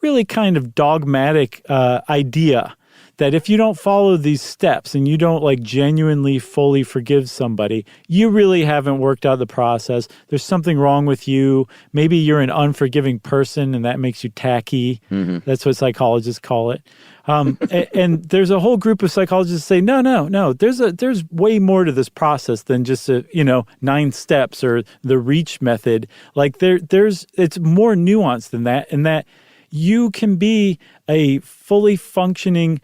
really kind of dogmatic idea that if you don't follow these steps and you don't genuinely fully forgive somebody, you really haven't worked out the process. There's something wrong with you. Maybe you're an unforgiving person and that makes you tacky. That's what psychologists call it. And there's a whole group of psychologists that say, no. There's way more to this process than just 9 steps or the reach method. It's more nuanced than that, in that you can be a fully functioning,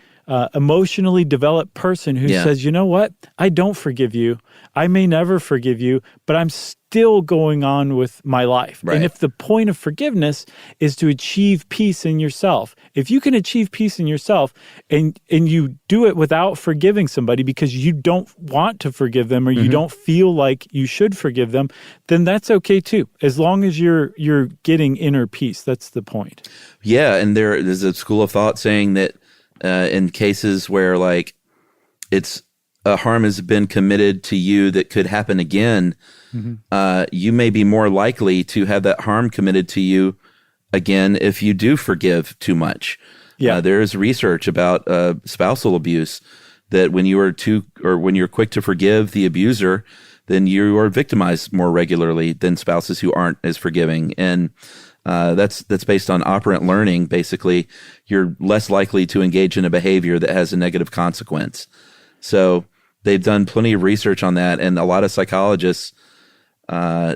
emotionally developed person who says, you know what? I don't forgive you. I may never forgive you, but I'm still going on with my life. Right. And if the point of forgiveness is to achieve peace in yourself, if you can achieve peace in yourself and you do it without forgiving somebody because you don't want to forgive them or you don't feel like you should forgive them, then that's okay too. As long as you're getting inner peace, that's the point. Yeah, and there's a school of thought saying that in cases where it's a harm has been committed to you that could happen again, you may be more likely to have that harm committed to you again, if you do forgive too much, there is research about spousal abuse that when you're quick to forgive the abuser, then you are victimized more regularly than spouses who aren't as forgiving. And that's based on operant learning. Basically, you're less likely to engage in a behavior that has a negative consequence. So they've done plenty of research on that, and a lot of psychologists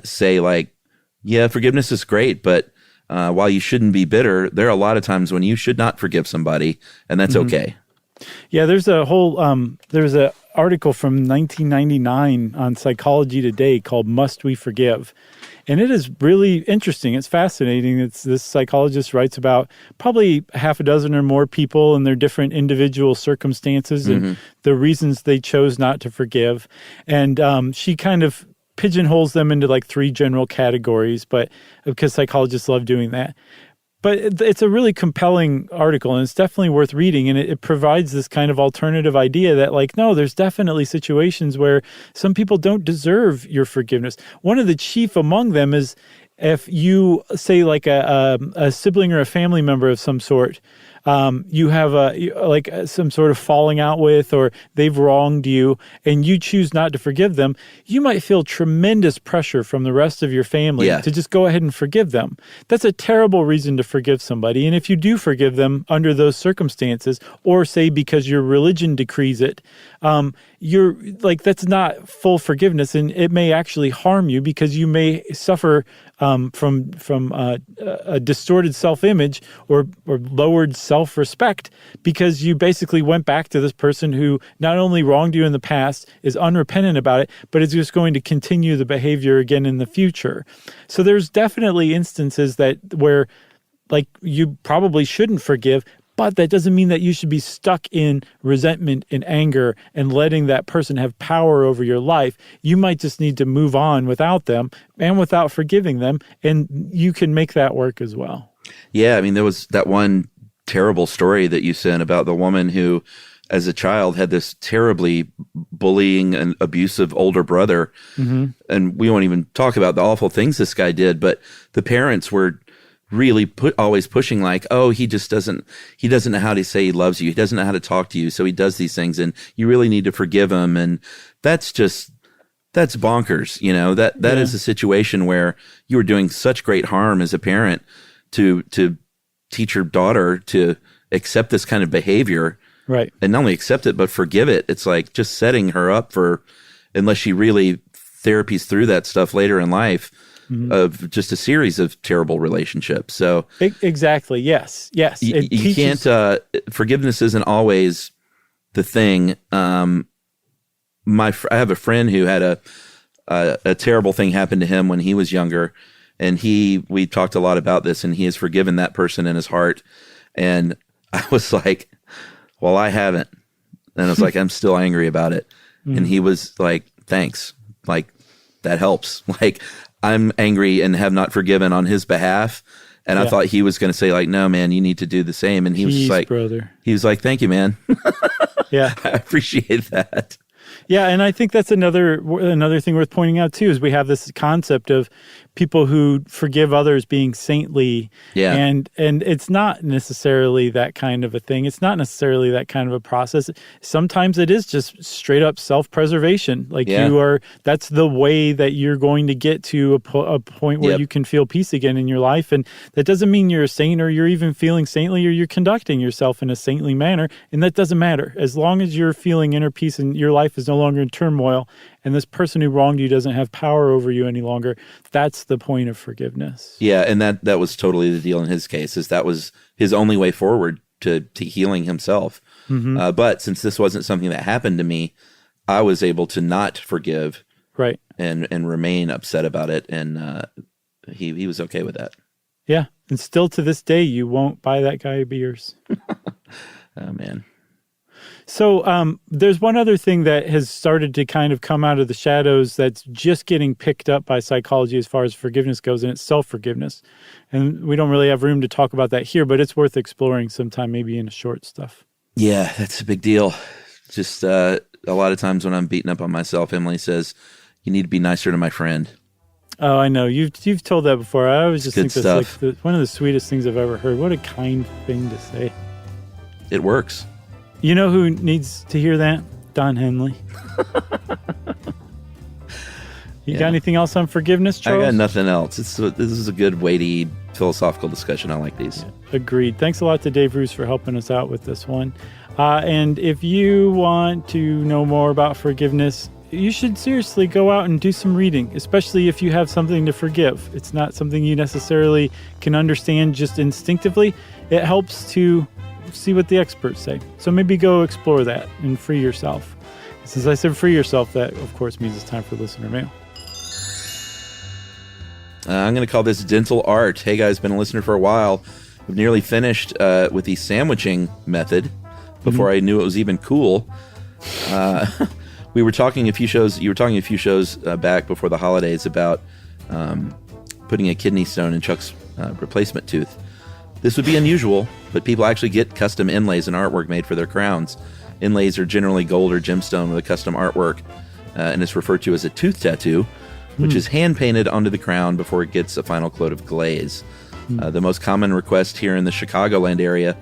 say, like, yeah, forgiveness is great, but while you shouldn't be bitter, there are a lot of times when you should not forgive somebody, and that's okay. Yeah, there's a whole there's an article from 1999 on Psychology Today called "Must We Forgive?" And it is really interesting. It's fascinating. This psychologist writes about probably half a dozen or more people and their different individual circumstances and the reasons they chose not to forgive. And she kind of pigeonholes them into like 3 general categories, but because psychologists love doing that. But it's a really compelling article, and it's definitely worth reading. And it provides this kind of alternative idea that, like, no, there's definitely situations where some people don't deserve your forgiveness. One of the chief among them is if you say, like, a sibling or a family member of some sort, you have some sort of falling out with, or they've wronged you, and you choose not to forgive them, you might feel tremendous pressure from the rest of your family to just go ahead and forgive them. That's a terrible reason to forgive somebody. And if you do forgive them under those circumstances, or say because your religion decrees it, you're like, that's not full forgiveness, and it may actually harm you because you may suffer from a distorted self-image or lowered self-respect because you basically went back to this person who not only wronged you in the past, is unrepentant about it, but is just going to continue the behavior again in the future. So there's definitely instances where like you probably shouldn't forgive, but that doesn't mean that you should be stuck in resentment and anger and letting that person have power over your life. You might just need to move on without them and without forgiving them, and you can make that work as well. Yeah, I mean, there was that one terrible story that you sent about the woman who, as a child, had this terribly bullying and abusive older brother. And we won't even talk about the awful things this guy did, but the parents were really always pushing, like, oh, he doesn't know how to say he loves you. He doesn't know how to talk to you. So he does these things, and you really need to forgive him. And that's bonkers. You know, that is a situation where you were doing such great harm as a parent to teach your daughter to accept this kind of behavior. Right. And not only accept it, but forgive it. It's like just setting her up for, unless she really therapies through that stuff later in life, of just a series of terrible relationships. So exactly. Yes. You can't, forgiveness isn't always the thing. I have a friend who had a terrible thing happen to him when he was younger, and we talked a lot about this, and he has forgiven that person in his heart. And I was like, well, I haven't. And I was like, I'm still angry about it. And he was like, thanks. Like, that helps. Like, I'm angry and have not forgiven on his behalf. And I thought he was going to say, like, no, man, you need to do the same. And he was just like, brother. He was like, thank you, man. Yeah. I appreciate that. Yeah, and I think that's another thing worth pointing out too, is we have this concept of people who forgive others being saintly. Yeah. And it's not necessarily that kind of a thing. It's not necessarily that kind of a process. Sometimes it is just straight up self-preservation. Like that's the way that you're going to get to a point where you can feel peace again in your life. And that doesn't mean you're a saint or you're even feeling saintly or you're conducting yourself in a saintly manner. And that doesn't matter. As long as you're feeling inner peace and your life is no longer in turmoil and this person who wronged you doesn't have power over you any longer, that's the point of forgiveness. Yeah, and that was totally the deal in his case, is that was his only way forward to healing himself. But since this wasn't something that happened to me, I was able to not forgive, right, and remain upset about it, and he was okay with that. Yeah, and still to this day, you won't buy that guy beers. Oh, man. So there's one other thing that has started to kind of come out of the shadows that's just getting picked up by psychology as far as forgiveness goes, and it's self-forgiveness. And we don't really have room to talk about that here, but it's worth exploring sometime, maybe in a short stuff. Yeah, that's a big deal. Just a lot of times when I'm beating up on myself, Emily says, you need to be nicer to my friend. Oh, I know. You've told that before. I always just Good think that's stuff. like one of the sweetest things I've ever heard. What a kind thing to say. It works. You know who needs to hear that? Don Henley. You got anything else on forgiveness, Charles? I got nothing else. This is a good, weighty, philosophical discussion. I like these. Agreed. Thanks a lot to Dave Roos for helping us out with this one. And if you want to know more about forgiveness, you should seriously go out and do some reading, especially if you have something to forgive. It's not something you necessarily can understand just instinctively. It helps to see what the experts say. So maybe go explore that and free yourself. Since I said free yourself, that of course means it's time for listener mail. I'm going to call this Dental Art. Hey guys, been a listener for a while. I've nearly finished with the sandwiching method before I knew it was even cool. We were talking a few shows. You were talking a few shows back before the holidays about putting a kidney stone in Chuck's replacement tooth. This would be unusual, but people actually get custom inlays and artwork made for their crowns. Inlays are generally gold or gemstone with a custom artwork, and it's referred to as a tooth tattoo, which is hand-painted onto the crown before it gets a final coat of glaze. The most common request here in the Chicagoland area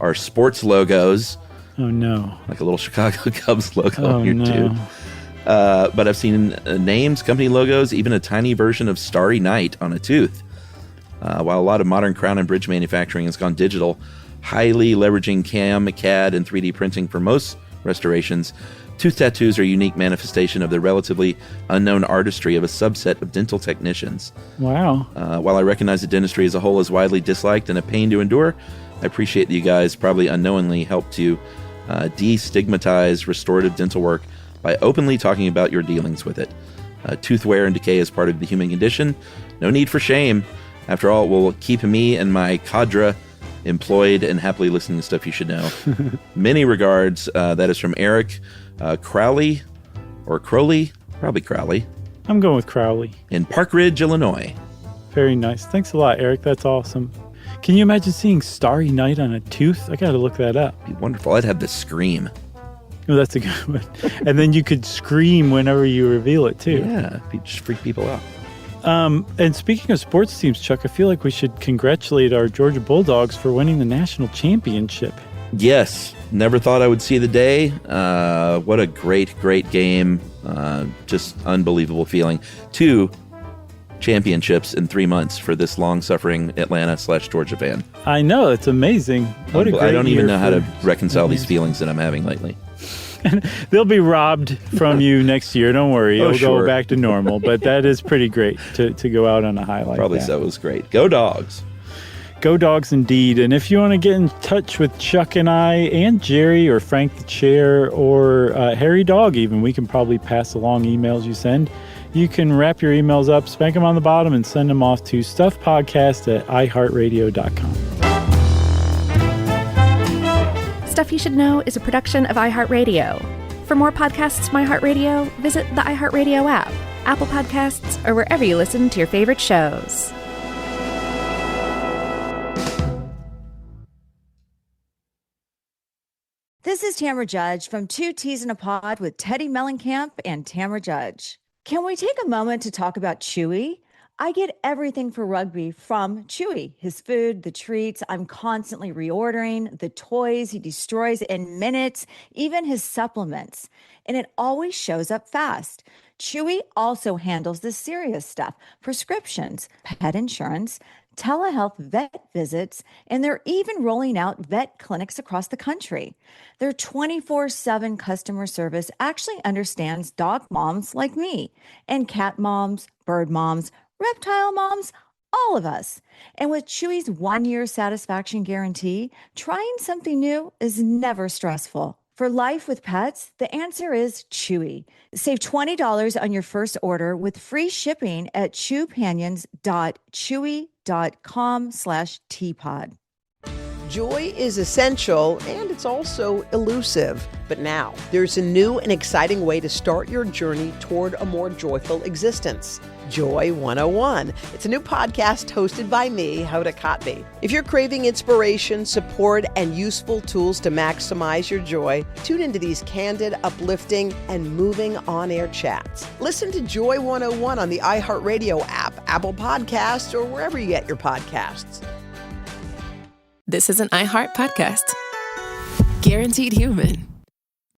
are sports logos. Oh, no. Like a little Chicago Cubs logo on your no. tooth. But I've seen names, company logos, even a tiny version of Starry Night on a tooth. While a lot of modern crown and bridge manufacturing has gone digital, highly leveraging CAM, CAD, and 3D printing for most restorations, tooth tattoos are a unique manifestation of the relatively unknown artistry of a subset of dental technicians. Wow. While I recognize that dentistry as a whole is widely disliked and a pain to endure, I appreciate that you guys probably unknowingly help to destigmatize restorative dental work by openly talking about your dealings with it. Tooth wear and decay is part of the human condition. No need for shame. After all, it will keep me and my cadre employed and happily listening to stuff you should know. Many regards. That is from Eric Crowley, or Crowley, probably Crowley. I'm going with Crowley. In Park Ridge, Illinois. Very nice. Thanks a lot, Eric. That's awesome. Can you imagine seeing Starry Night on a tooth? I got to look that up. Be wonderful. I'd have the scream. Oh, that's a good one. And then you could scream whenever you reveal it, too. Yeah, just freak people out. And speaking of sports teams, Chuck, I feel like we should congratulate our Georgia Bulldogs for winning the national championship. Yes. Never thought I would see the day. What a great, great game. Just unbelievable feeling. 2 championships in 3 months for this long-suffering Atlanta/Georgia fan. I know. It's amazing. What a great I don't even year know how to for- reconcile these feelings that I'm having lately. They'll be robbed from you next year. Don't worry. Oh, It'll sure. go back to normal. But that is pretty great to go out on a high like Probably that. so. It was great. Go Dogs. Go Dogs indeed. And if you want to get in touch with Chuck and I and Jerry or Frank the Chair or Harry Dog even, we can probably pass along emails you send. You can wrap your emails up, spank them on the bottom, and send them off to stuffpodcast@iheartradio.com. Stuff You Should Know is a production of iHeartRadio. For more podcasts from iHeartRadio, visit the iHeartRadio app, Apple Podcasts, or wherever you listen to your favorite shows. This is Tamara Judge from Two Teas in a Pod with Teddy Mellencamp and Tamara Judge. Can we take a moment to talk about Chewy? I get everything for rugby from Chewy. His food, the treats, I'm constantly reordering, the toys he destroys in minutes, even his supplements. And it always shows up fast. Chewy also handles the serious stuff, prescriptions, pet insurance, telehealth vet visits, and they're even rolling out vet clinics across the country. Their 24/7 customer service actually understands dog moms like me and cat moms, bird moms, reptile moms, all of us. And with Chewy's 1-year satisfaction guarantee, trying something new is never stressful. For life with pets, the answer is Chewy. Save $20 on your first order with free shipping at chewpanions.chewy.com/teapod. Joy is essential and it's also elusive. But now, there's a new and exciting way to start your journey toward a more joyful existence. Joy 101. It's a new podcast hosted by me, Hoda Kotb. If you're craving inspiration, support, and useful tools to maximize your joy, tune into these candid, uplifting, and moving on-air chats. Listen to Joy 101 on the iHeartRadio app, Apple Podcasts, or wherever you get your podcasts. This is an iHeart podcast. Guaranteed Human.